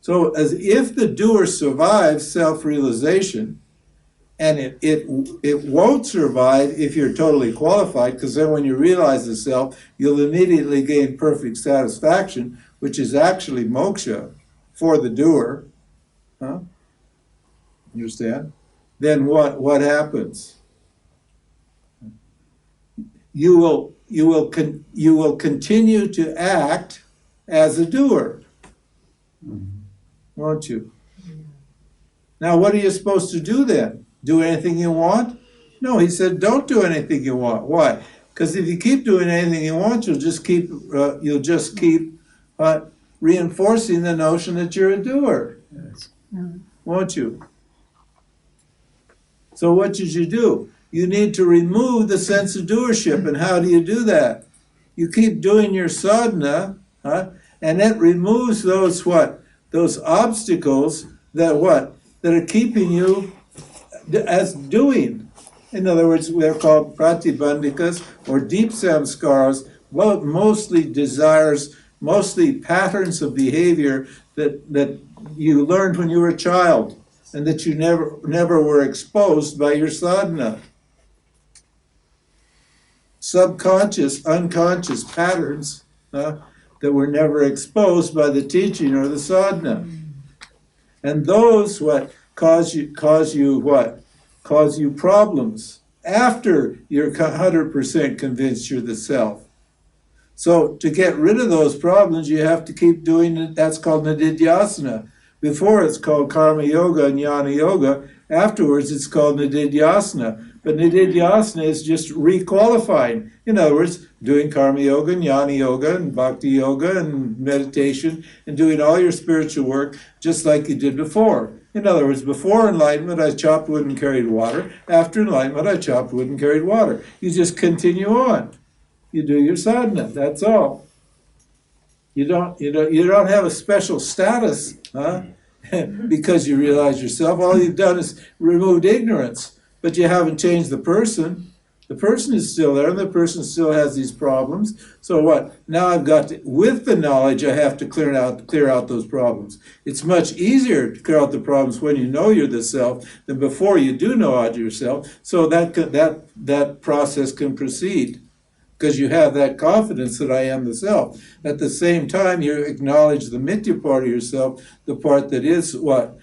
So as if the doer survives self-realization, and it won't survive if you're totally qualified, because then when you realize the self, you'll immediately gain perfect satisfaction, which is actually moksha for the doer. Huh? You understand? Then what happens? You will continue to act as a doer, won't you? Now, what are you supposed to do then? Do anything you want? No, he said, don't do anything you want. Why? Because if you keep doing anything you want, you'll just keep reinforcing the notion that you're a doer, won't you? So what should you do? You need to remove the sense of doership. And how do you do that? You keep doing your sadhana, and it removes those what? Those obstacles that what? That are keeping you as doing. In other words, they're called pratibandhikas or deep samskaras, mostly desires, mostly patterns of behavior that you learned when you were a child and that you never were exposed by your sadhana. Subconscious, unconscious patterns that were never exposed by the teaching or the sadhana. And those what cause you problems after you're 100% convinced you're the self. So to get rid of those problems, you have to keep doing it. That's called nididhyasana. Before it's called karma yoga and Jnana-Yoga. Afterwards it's called nididhyasana. But nididhyasana is just requalifying. In other words, doing karma yoga and Jnana-Yoga and bhakti yoga and meditation and doing all your spiritual work just like you did before. In other words, before enlightenment, I chopped wood and carried water. After enlightenment, I chopped wood and carried water. You just continue on. You do your sadhana. That's all. You don't have a special status, because you realize yourself. All you've done is removed ignorance, but you haven't changed the person. The person is still there, and the person still has these problems. So what? Now I've got to, with the knowledge, I have to clear out those problems. It's much easier to clear out the problems when you know you're the self than before you do know out yourself. So that process can proceed because you have that confidence that I am the self. At the same time, you acknowledge the mithya part of yourself, the part that is what?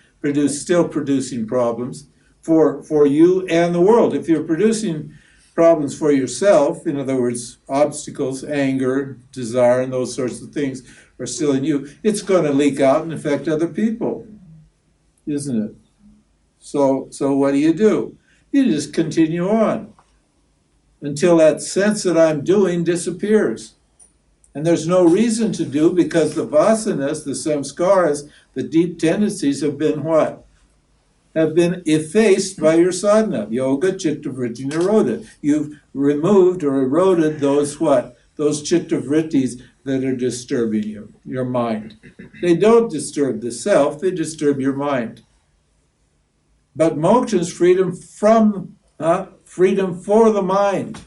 Still producing problems for you and the world. If you're producing problems for yourself, in other words, obstacles, anger, desire, and those sorts of things are still in you, it's going to leak out and affect other people, isn't it? So what do? You just continue on until that sense that I'm doing disappears. And there's no reason to do, because the vasanas, the samskaras, the deep tendencies have been what? Have been effaced by your sadhana. Yoga, chitta, vritti, nirodha. You've removed or eroded those what? Those chitta vrittis that are disturbing you, your mind. They don't disturb the self, they disturb your mind. But moksha is freedom from, freedom for the mind.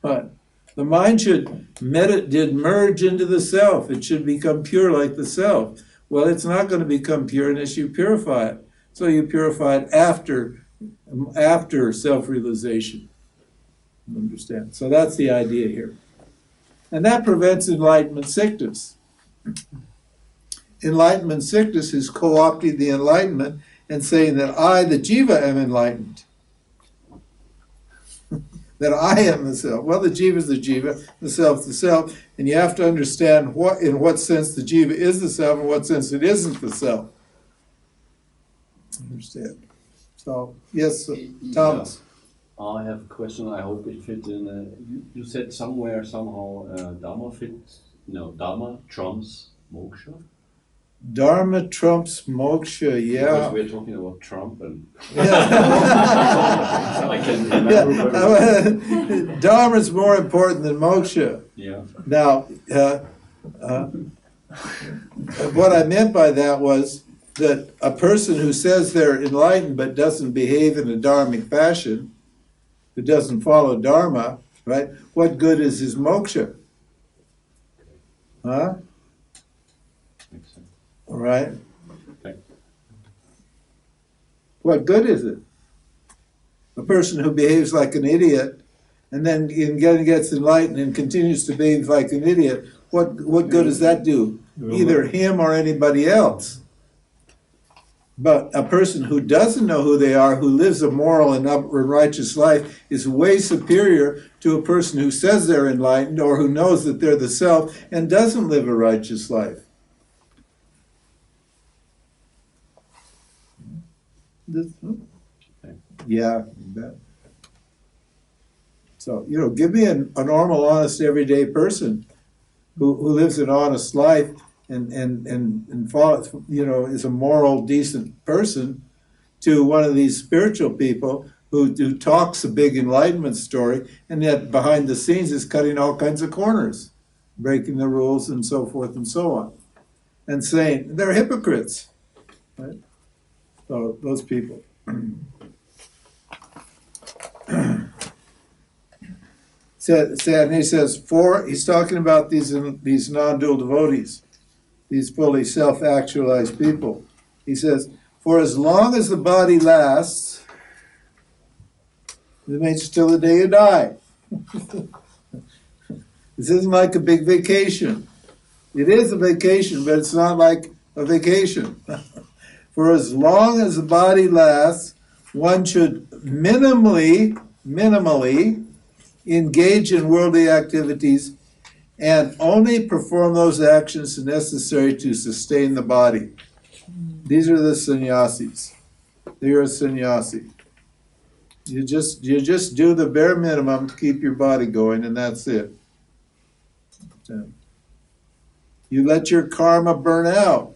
But the mind should merge into the self. It should become pure like the self. Well, it's not going to become pure unless you purify it. So you purify it after self-realization. Understand? So that's the idea here. And that prevents enlightenment sickness. Enlightenment sickness is co-opting the enlightenment and saying that I, the jiva, am enlightened. That I am the self. Well, the jiva is the jiva, the self the self, and you have to understand in what sense the jiva is the self and what sense it isn't the self. Understand? So, yes, Thomas. Yeah. I have a question. I hope it fits in. You said somewhere, somehow, Dharma trumps moksha. Dharma trumps moksha, yeah. Because we're talking about Trump and Yeah. I can remember. Dharma is more important than moksha. Yeah. Now, what I meant by that was that a person who says they're enlightened but doesn't behave in a dharmic fashion, who doesn't follow Dharma, right? What good is his moksha? Huh? Makes sense. All right. Okay. What good is it? A person who behaves like an idiot and then gets enlightened and continues to behave like an idiot, what good does that do? Either him or anybody else. But a person who doesn't know who they are, who lives a moral and upright righteous life, is way superior to a person who says they're enlightened or who knows that they're the self and doesn't live a righteous life. Yeah, you bet. So, give me a normal, honest, everyday person who lives an honest life and follows, is a moral, decent person, to one of these spiritual people who talks a big enlightenment story, and yet behind the scenes is cutting all kinds of corners, breaking the rules and so forth and so on, and saying they're hypocrites, right? So those people. And he says, he's talking about these non-dual devotees, these fully self-actualized people. He says, for as long as the body lasts, it means till the day you die. This isn't like a big vacation. It is a vacation, but it's not like a vacation. For as long as the body lasts, one should minimally engage in worldly activities and only perform those actions necessary to sustain the body. These are the sannyasis. You're a sannyasi. You just do the bare minimum to keep your body going, and that's it. You let your karma burn out.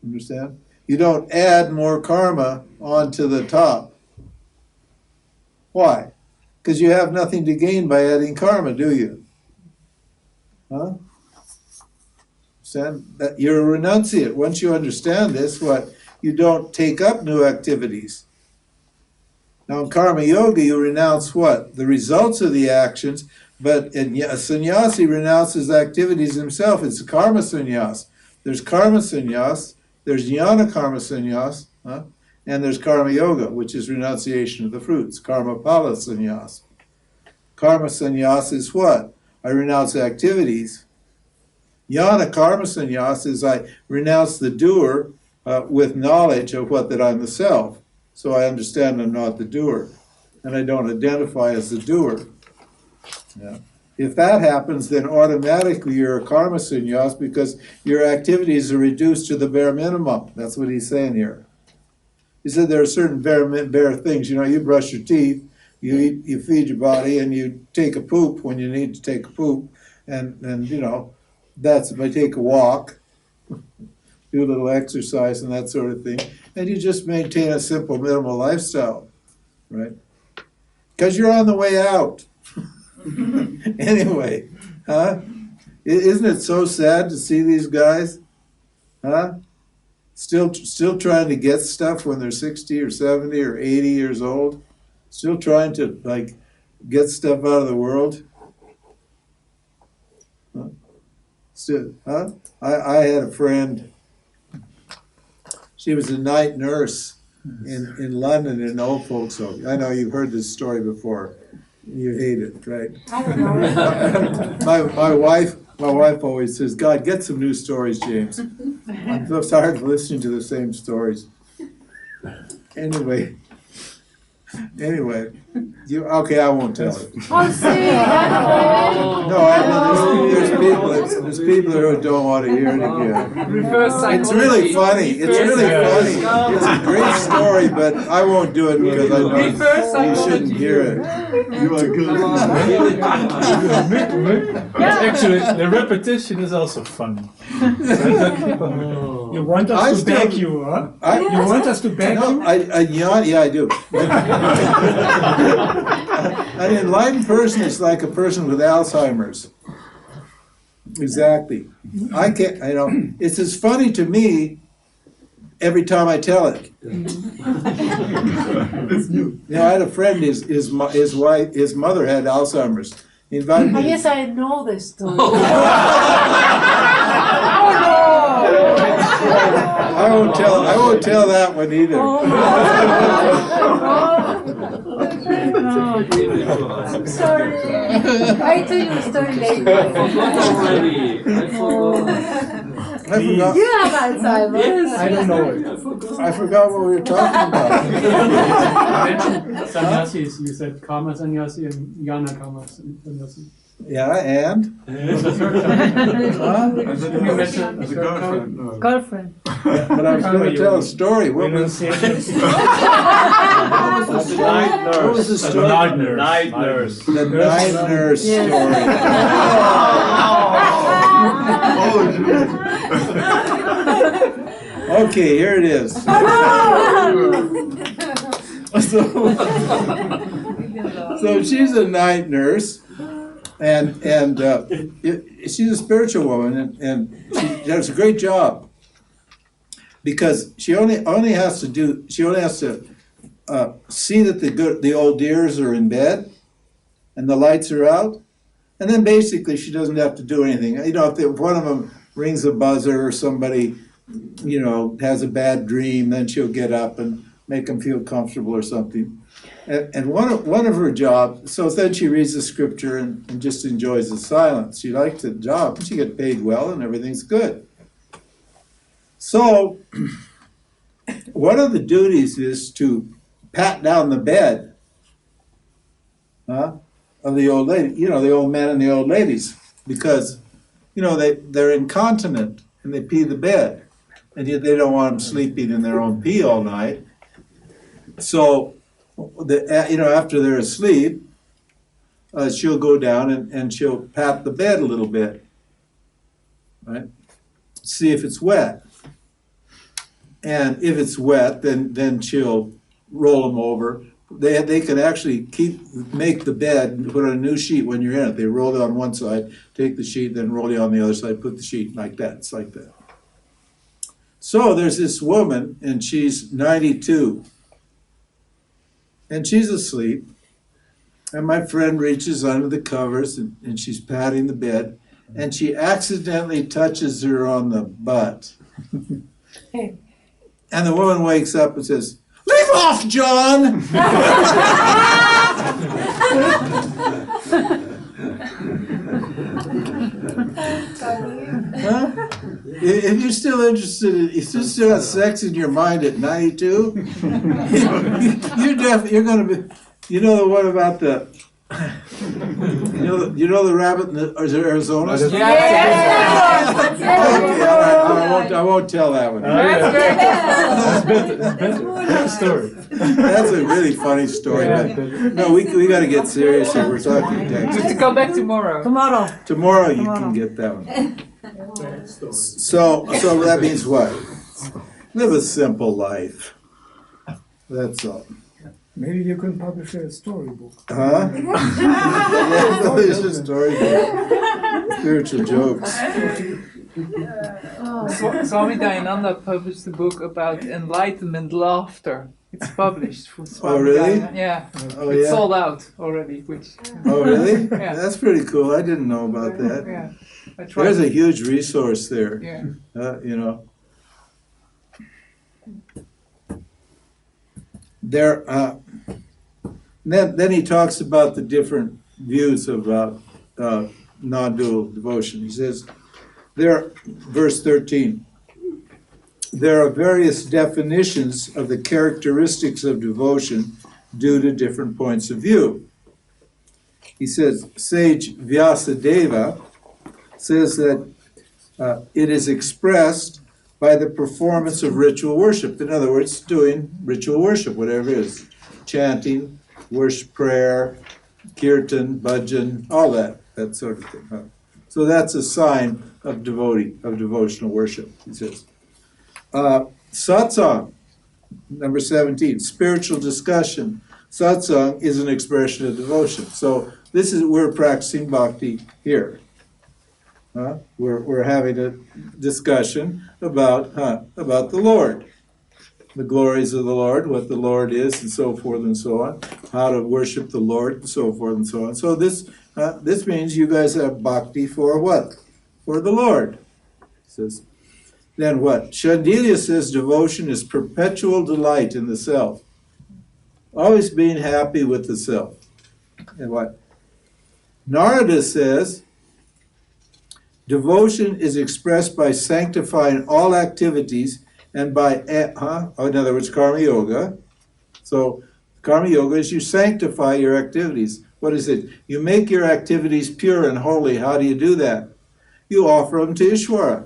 Understand? You don't add more karma onto the top. Why? Because you have nothing to gain by adding karma, do you? Huh? Understand? That you're a renunciate. Once you understand this, you don't take up new activities. Now in Karma Yoga, you renounce what? The results of the actions, but a sannyasi renounces activities himself. It's a karma sannyas. There's karma sannyas, there's jnana karma sannyas, and there's karma yoga, which is renunciation of the fruits, karma pala sannyas. Karma sannyas is what? I renounce activities. Jnana karma sannyas is I renounce the doer with knowledge of what that I'm the self. So I understand I'm not the doer, and I don't identify as the doer. Yeah. If that happens, then automatically you're a karma sannyas because your activities are reduced to the bare minimum. That's what he's saying here. He said there are certain bare things. You know, you brush your teeth, you eat, you feed your body, and you take a poop when you need to take a poop, and you know, that's if I take a walk, do a little exercise and that sort of thing, and you just maintain a simple minimal lifestyle, right? Because you're on the way out. Anyway, isn't it so sad to see these guys, still trying to get stuff when they're 60 or 70 or 80 years old, still trying to like get stuff out of the world. I had a friend. She was a night nurse in London in an old folks' home. I know you've heard this story before. You hate it, right? I don't know. my wife always says, "God, get some new stories, James." I'm so tired of listening to the same stories. Anyway, okay, I won't tell it. Oh, see, No, there's people who don't want to hear it again. Reverse psychology. It's really funny. It's really funny. It's a great story, but I won't do it because I know you shouldn't hear it. You are good. Actually, the repetition is also funny. You want us to beg you, huh? You want us to beg you? Yeah, I do. An enlightened person is like a person with Alzheimer's. Exactly. I can't, it's as funny to me every time I tell it. I had a friend, his wife, his mother had Alzheimer's. He invited me. I guess I know this story. I won't tell that one either. I'm sorry. I tell you a story later. I forgot. You have Alzheimer's. Yes, I don't know it. I forgot what we were talking about. You mentioned sannyasis. You said karma sannyasi and jnana karma sannyasi. Yeah, and? The third time. Huh? You mentioned the third time. Girlfriend. But I was going to tell a story. What was the story? Night nurse. The night nurse story. Okay, here it is. So she's a night nurse, and she's a spiritual woman, and she does a great job because she only has to see that the old dears are in bed and the lights are out, and then basically she doesn't have to do anything. If one of them rings a buzzer or somebody has a bad dream, then she'll get up and make them feel comfortable or something. And one of her jobs, so then she reads the scripture and just enjoys the silence. She likes the job, she gets paid well, and everything's good. So one of the duties is to pat down the bed of the old lady, the old men and the old ladies, because they're incontinent and they pee the bed, and yet they don't want them sleeping in their own pee all night. So after they're asleep, she'll go down and she'll pat the bed a little bit, right? See if it's wet. And if it's wet, then she'll roll them over. They can actually make the bed and put on a new sheet when you're in it. They roll it on one side, take the sheet, then roll it on the other side, put the sheet like that. It's like that. So there's this woman, and she's 92. and she's asleep. And my friend reaches under the covers and she's patting the bed, and she accidentally touches her on the butt. And the woman wakes up and says, "Leave off, John!" Huh? If you're still interested, if you still have sex in your mind at 92, you're going to be. You know the one about the. You know the rabbit in Arizona? Yes! I won't tell that one. That's story. That's a really funny story. But no, we got to get serious here. We're talking text. Just to come back tomorrow. Tomorrow you can get that one. So that means what? Live a simple life. That's all. Maybe you can publish a storybook. Huh? Yeah, it's a storybook. Spiritual jokes. Swami Dayananda published a book about enlightenment laughter. It's published from Swami Oh, really? Dayananda. Yeah. Oh, It's yeah. sold out already. Which Oh, really? Yeah. That's pretty cool. I didn't know about that. yeah. I tried. There's a huge resource there. Yeah. You know. There. Then he talks about the different views about non-dual devotion. He says, verse 13, there are various definitions of the characteristics of devotion due to different points of view. He says, sage Vyasadeva says that it is expressed by the performance of ritual worship. In other words, doing ritual worship, whatever it is, chanting, worship, prayer, kirtan, bhajan, all that sort of thing. Huh? So that's a sign of devotional worship, he says. Satsang, number 17, spiritual discussion. Satsang is an expression of devotion. So we're practicing bhakti here. We're having a discussion about the Lord. The glories of the Lord, what the Lord is, and so forth and so on, how to worship the Lord, and so forth and so on. So this means you guys have bhakti for what? For the Lord. He says. Then what? Shandilya says devotion is perpetual delight in the self. Always being happy with the self. And what? Narada says devotion is expressed by sanctifying all activities and by, in other words, Karma Yoga. So Karma Yoga is you sanctify your activities. What is it? You make your activities pure and holy. How do you do that? You offer them to Isvara.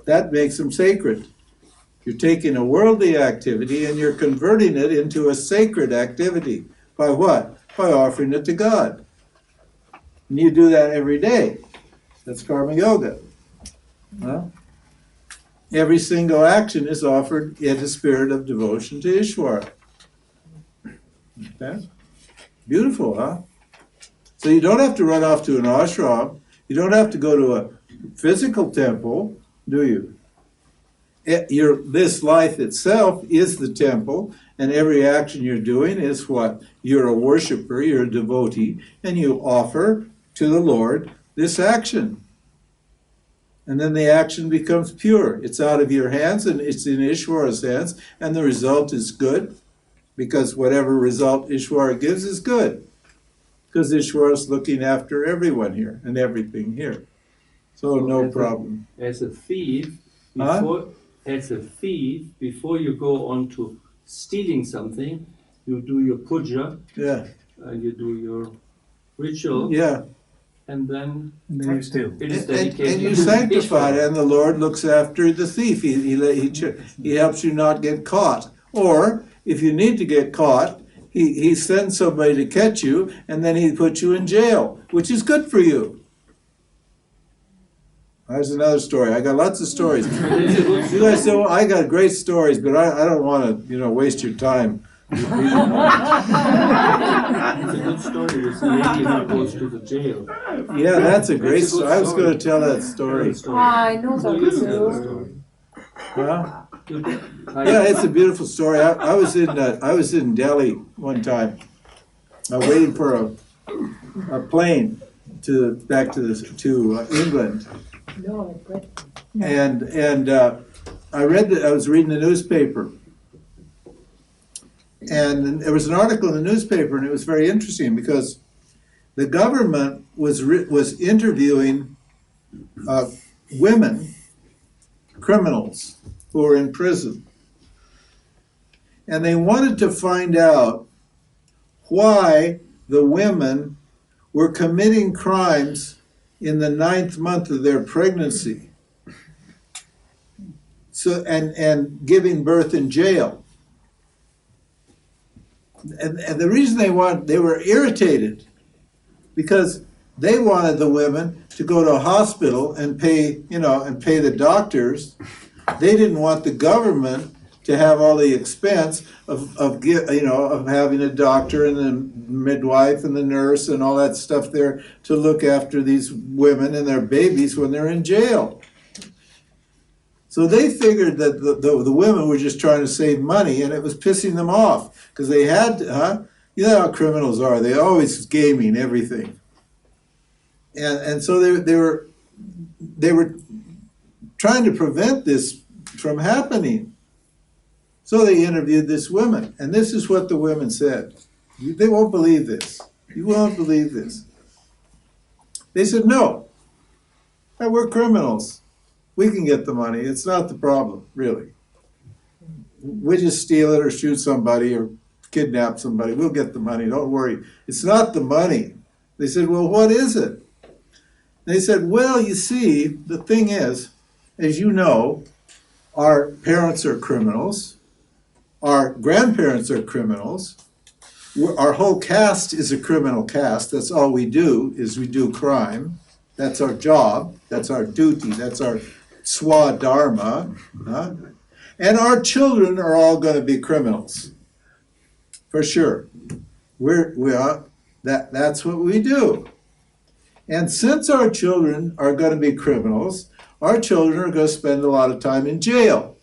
That makes them sacred. You're taking a worldly activity and you're converting it into a sacred activity. By what? By offering it to God. And you do that every day. That's Karma Yoga. Well, every single action is offered in a spirit of devotion to Isvara. Okay? Beautiful, huh? So you don't have to run off to an ashram. You don't have to go to a physical temple, do you? This life itself is the temple, and every action you're doing is what? You're a worshiper, you're a devotee, and you offer to the Lord this action. And then the action becomes pure. It's out of your hands and it's in Ishvara's hands, and the result is good, because whatever result Ishvara gives is good. Because Ishvara is looking after everyone here and everything here. So no problem. As a thief, Huh? before you go on to stealing something, you do your puja, Yeah, you do your ritual, yeah. and then Then you steal. it is And dedicated you to sanctify it, Ishvara. and the Lord looks after the thief. He helps you not get caught. Or, if you need to get caught, he sends somebody to catch you, and then he puts you in jail, which is good for you. There's another story. I got lots of stories. You guys know I got great stories, but I don't want to, waste your time. It's a good story with the lady who goes to the jail. Yeah, that's a great That's a good story. I was story. going to tell that story. I know So that you tell the too. story. Huh? Yeah, it's a beautiful story. I was in Delhi one time, waiting for a plane back to England, No, but and I was reading the newspaper, and there was an article in the newspaper, and it was very interesting because the government was interviewing women criminals who were in prison, and they wanted to find out why the women were committing crimes in the 9th month of their pregnancy, so and giving birth in jail. And the reason they were irritated because they wanted the women to go to a hospital and pay the doctors. They didn't want the government to have all the expense of having a doctor and the midwife and the nurse and all that stuff there to look after these women and their babies when they're in jail. So they figured that the women were just trying to save money, and it was pissing them off because they had to, you know how criminals are, they always gaming everything. And so they were trying to prevent this from happening. So they interviewed this woman, and this is what the women said. They won't believe this. You won't believe this. They said, no, we're criminals. We can get the money. It's not the problem, really. We just steal it or shoot somebody or kidnap somebody. We'll get the money. Don't worry. It's not the money. They said, well, what is it? They said, well, you see, the thing is, as you know, our parents are criminals. Our grandparents are criminals. Our whole caste is a criminal caste. That's all we do, is we do crime. That's our job. That's our duty. That's our Dharma. And our children are all going to be criminals. For sure. That's what we do. And since our children are going to be criminals, our children are going to spend a lot of time in jail.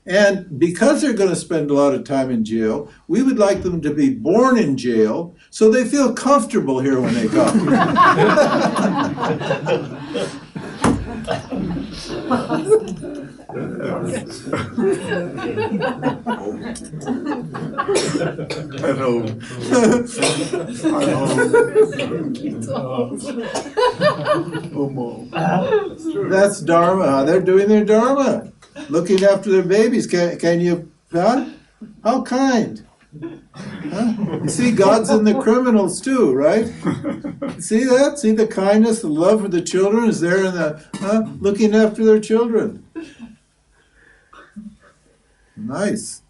And because they're going to spend a lot of time in jail, we would like them to be born in jail so they feel comfortable here when they come. That's Dharma. They're doing their Dharma. Looking after their babies. Can you, how kind? You see, God's in the criminals too, right? See that? See the kindness, the love for the children is there in the looking after their children. Nice.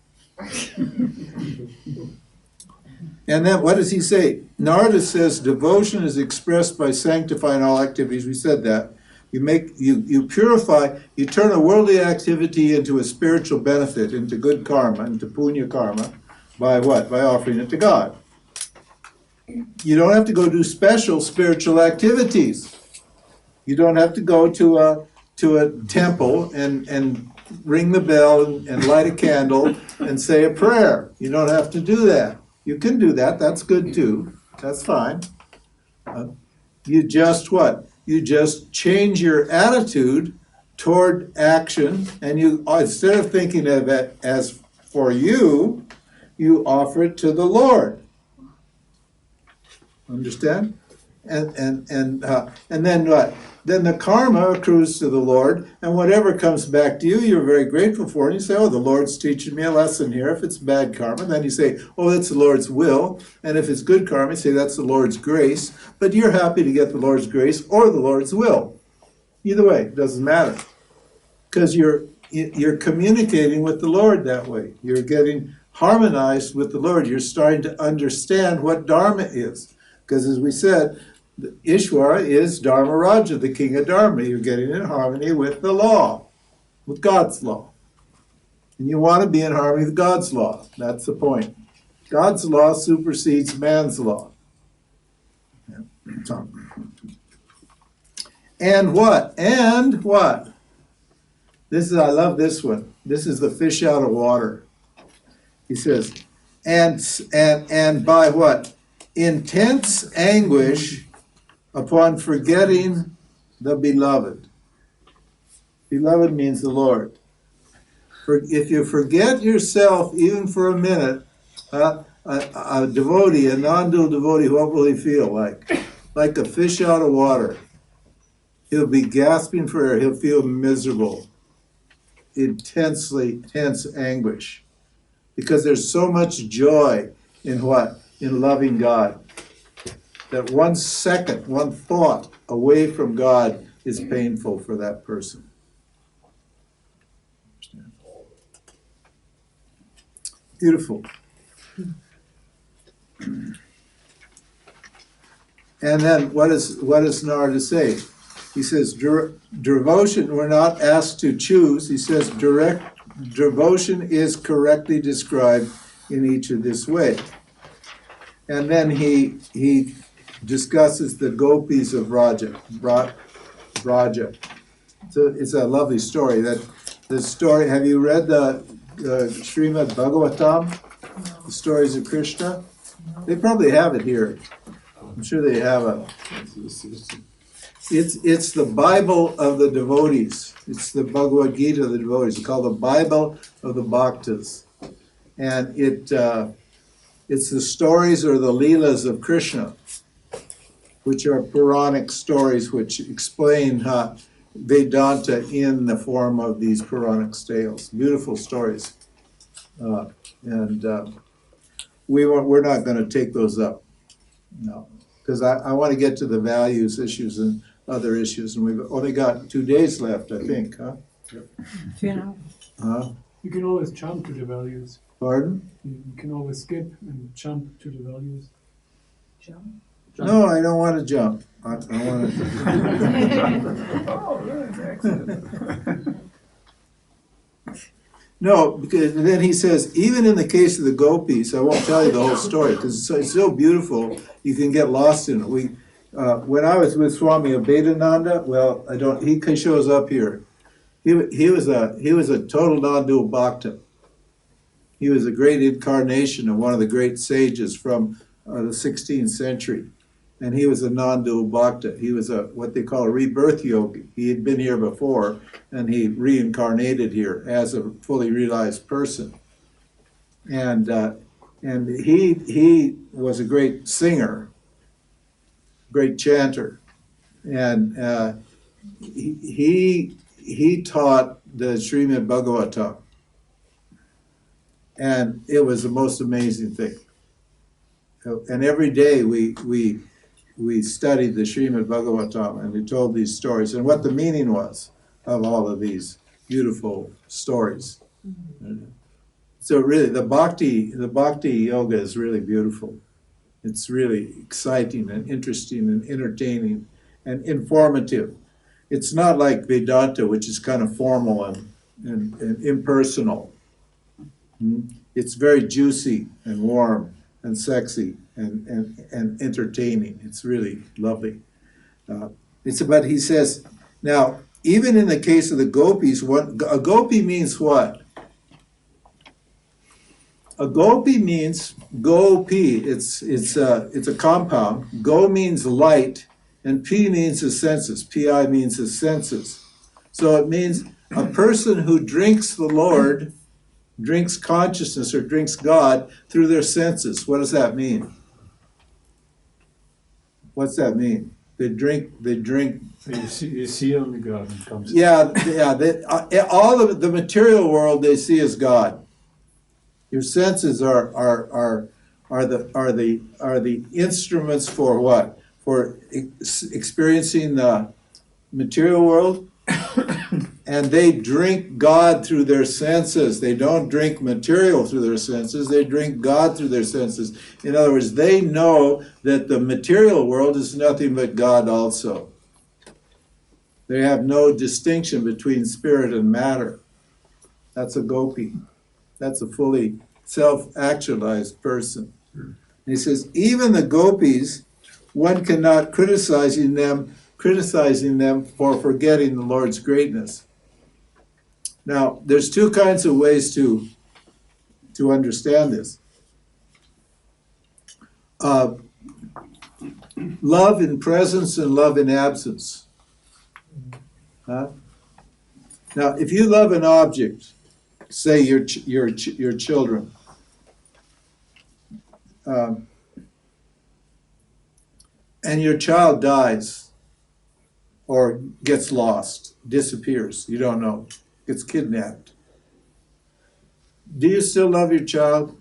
And then what does he say? Narada says devotion is expressed by sanctifying all activities. We said that. You purify, you turn a worldly activity into a spiritual benefit, into good karma, into punya karma, by what? By offering it to God. You don't have to go do special spiritual activities. You don't have to go to a temple and ring the bell and light a candle and say a prayer. You don't have to do that. You can do that. That's good too. That's fine. You just what? You just change your attitude toward action, and you, instead of thinking of it as for you, you offer it to the Lord. Understand? And then what? Then the karma accrues to the Lord, and whatever comes back to you, you're very grateful for, and you say, oh, the Lord's teaching me a lesson here. If it's bad karma, then you say, oh, that's the Lord's will, and if it's good karma, you say, that's the Lord's grace, but you're happy to get the Lord's grace or the Lord's will. Either way, it doesn't matter, because you're communicating with the Lord that way. You're getting harmonized with the Lord. You're starting to understand what Dharma is, because as we said, Isvara is Dharma Raja, the king of Dharma. You're getting in harmony with the law, with God's law. And you want to be in harmony with God's law. That's the point. God's law supersedes man's law. And what? And what? I love this one. This is the fish out of water. He says, and by what? Intense anguish upon forgetting the beloved. Beloved means the Lord. If you forget yourself even for a minute, a devotee, a non-dual devotee, what will he feel like? Like a fish out of water. He'll be gasping for air. He'll feel miserable. Intensely tense anguish. Because there's so much joy in what? In loving God. That 1 second, one thought away from God is painful for that person. Beautiful. And then what does Narada say? He says, devotion, we're not asked to choose. He says, devotion is correctly described in each of this way. And then he discusses the gopis of Vraja. So it's a lovely story. The story, have you read the Srimad Bhagavatam? The stories of Krishna? They probably have it here. I'm sure they have it. It's the Bible of the devotees. It's the Bhagavad Gita of the devotees. It's called the Bible of the Bhaktas. And it's the stories or the Leelas of Krishna, which are Puranic stories which explain Vedanta in the form of these Puranic tales. Beautiful stories. We're not going to take those up. No. Because I want to get to the values issues and other issues, and we've only got 2 days left, I think, huh? Yep. Yeah. You can always jump to the values. Pardon? You can always skip and jump to the values. Jump. No, I don't want to jump. I want to. Oh, yeah, excellent. No, because then he says, even in the case of the gopis, I won't tell you the whole story because it's so beautiful, you can get lost in it. When I was with Swami Abhedananda, well, he shows up here. He was a total non-dual bhakta. He was a great incarnation of one of the great sages from the 16th century. And he was a non-dual bhakta. He was what they call a rebirth yogi. He had been here before, and he reincarnated here as a fully realized person. And he was a great singer, great chanter, and he taught the Srimad Bhagavatam, and it was the most amazing thing. And every day we studied the Srimad Bhagavatam, and we told these stories and what the meaning was of all of these beautiful stories. Mm-hmm. So really, the bhakti yoga is really beautiful. It's really exciting and interesting and entertaining and informative. It's not like Vedanta, which is kind of formal and impersonal. It's very juicy and warm and sexy and entertaining. It's really lovely. But he says, now, even in the case of the gopis, a gopi means what? A gopi means gopi. It's a compound. Go means light, and P means the senses. Pi means the senses. So it means a person who drinks the Lord, drinks consciousness or drinks God through their senses. What does that mean? What's that mean? They drink. You see only God and comes. Yeah. All of the material world they see as God. Your senses are the instruments for what? For experiencing the material world, and they drink God through their senses. They don't drink material through their senses. They drink God through their senses. In other words, they know that the material world is nothing but God also. They have no distinction between spirit and matter. That's a gopi. That's a fully self-actualized person. And he says, even the gopis, one cannot criticizing them for forgetting the Lord's greatness. Now, there's two kinds of ways to understand this. Love in presence and love in absence. Huh? Now, if you love an object, say your children, and your child dies or gets lost, disappears, you don't know, gets kidnapped, do you still love your child?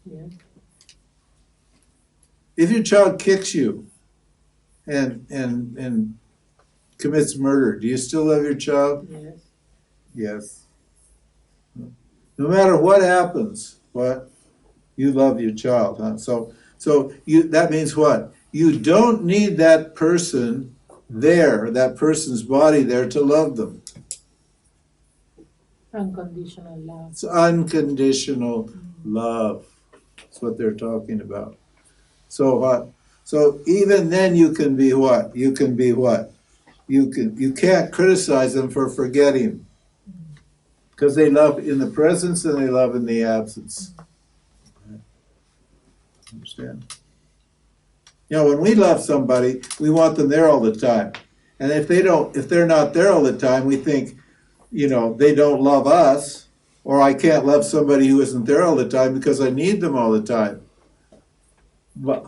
Yes. If your child kicks you and commits murder, do you still love your child? Yes. Yes. No matter what happens, you love your child, huh? So that means what? You don't need that person there, that person's body there to love them. Unconditional love. It's unconditional love. That's what they're talking about. So what? So even then you can be what? You can be what? You can't criticize them for forgetting. Because they love in the presence and they love in the absence. Understand? You know, when we love somebody, we want them there all the time. And if they're not there all the time, we think, you know, they don't love us, or I can't love somebody who isn't there all the time because I need them all the time. But,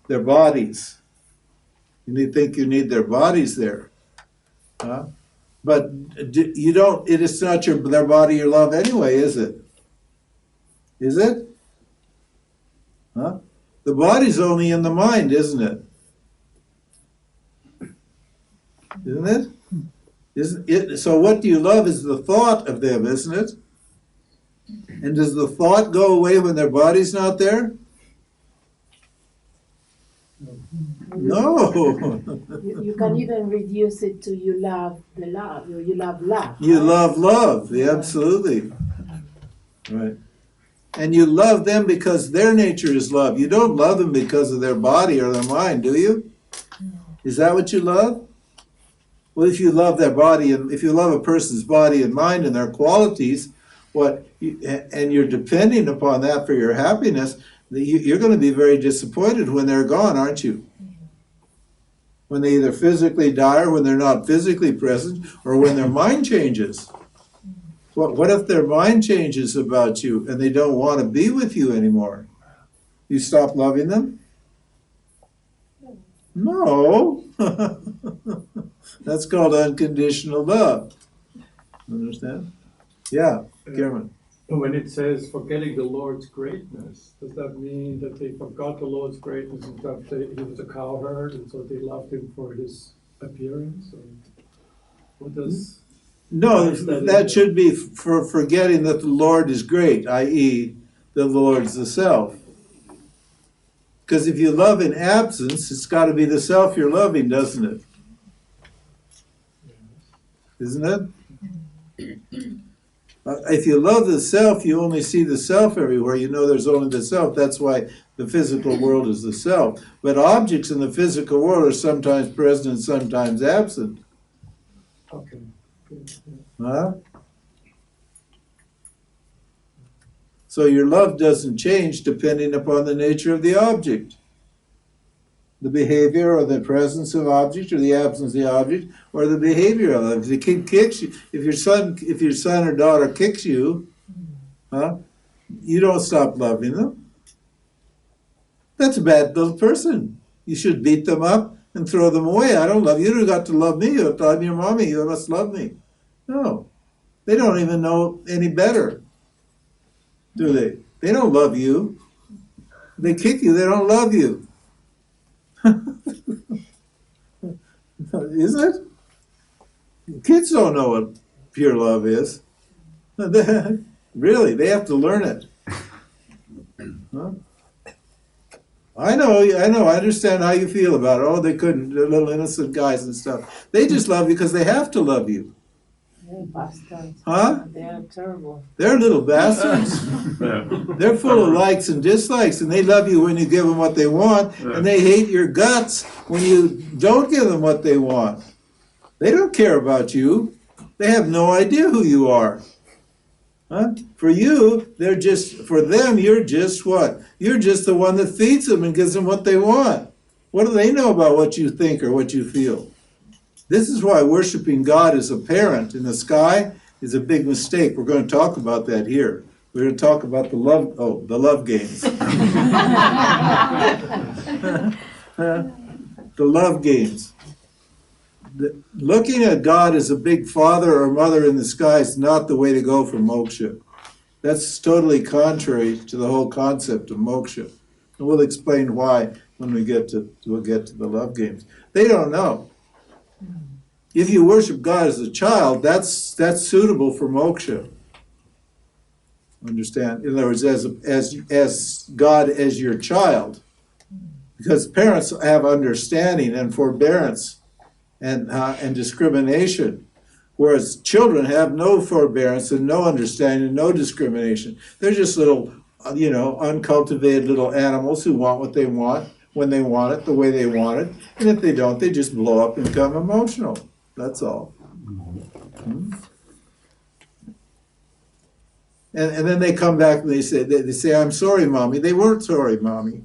their bodies. You think you need their bodies there. Huh? But you don't, it is not their body you love anyway, is it? Is it? Huh? The body's only in the mind, isn't it? Isn't it? Isn't it? So what do you love is the thought of them, isn't it? And does the thought go away when their body's not there? No. You can even reduce it to you love the love, you love love. You love love, yeah, absolutely. Right. And you love them because their nature is love. You don't love them because of their body or their mind, do you? Is that what you love? Well, if you love their body, and if you love a person's body and mind and their qualities, and you're depending upon that for your happiness, you're going to be very disappointed when they're gone, aren't you? When they either physically die or when they're not physically present or when their mind changes. What if their mind changes about you and they don't want to be with you anymore? You stop loving them? No. That's called unconditional love. Understand? Yeah, Kierman. When it says forgetting the Lord's greatness, does that mean that they forgot the Lord's greatness and that he was a cowherd and so they loved him for his appearance? Or what does... No, that should be for forgetting that the Lord is great, i.e. the Lord's the self. Because if you love in absence, it's got to be the self you're loving, doesn't it? Isn't it? If you love the self, you only see the self everywhere. You know there's only the self. That's why the physical world is the self. But objects in the physical world are sometimes present and sometimes absent. Okay. Huh? So your love doesn't change depending upon the nature of the object. The behavior or the presence of object or the absence of the object or the behavior of it. If the kid kicks you, if your son or daughter kicks you, you don't stop loving them. That's a bad little person. You should beat them up and throw them away. I don't love you. You don't got to love me. You have to love your mommy. You must love me. No. They don't even know any better. Do they? They don't love you. They kick you, they don't love you. Isn't it? Kids don't know what pure love is. Really, they have to learn it. Huh? I know, I understand how you feel about it. Oh, they couldn't, they're little innocent guys and stuff. They just love you because they have to love you. They're bastards. Huh? They are terrible. They're little bastards. They're full of likes and dislikes, and they love you when you give them what they want, and they hate your guts when you don't give them what they want. They don't care about you. They have no idea who you are. Huh? For you, for them, you're just what? You're just the one that feeds them and gives them what they want. What do they know about what you think or what you feel? This is why worshiping God as a parent in the sky is a big mistake. We're going to talk about that here. We're going to talk about the love games. The love games. Looking at God as a big father or mother in the sky is not the way to go for moksha. That's totally contrary to the whole concept of moksha. And we'll explain why when we'll get to the love games. They don't know. If you worship God as a child, that's suitable for moksha. Understand? In other words, as God as your child. Because parents have understanding and forbearance and discrimination, whereas children have no forbearance and no understanding and no discrimination. They're just little, uncultivated little animals who want what they want, when they want it, the way they want it, and if they don't, they just blow up and become emotional. That's all. And then they come back and they say, I'm sorry, Mommy. They weren't sorry, Mommy.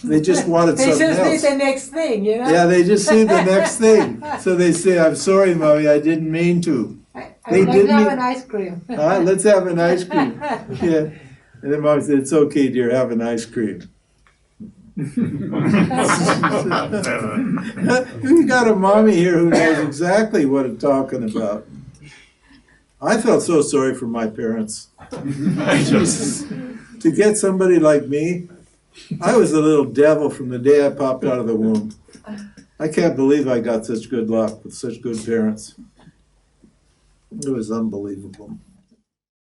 They just wanted something else. They just see the next thing, you know? Yeah, they just see the next thing. So they say, I'm sorry, Mommy, I didn't mean to. Let's have an ice cream. Let's have an ice cream. Yeah. And then Mommy said, it's okay, dear, have an ice cream. You got a mommy here who knows exactly what I'm talking about. I felt so sorry for my parents. Jesus. To get somebody like me, I was a little devil from the day I popped out of the womb. I can't believe I got such good luck with such good parents. It was unbelievable.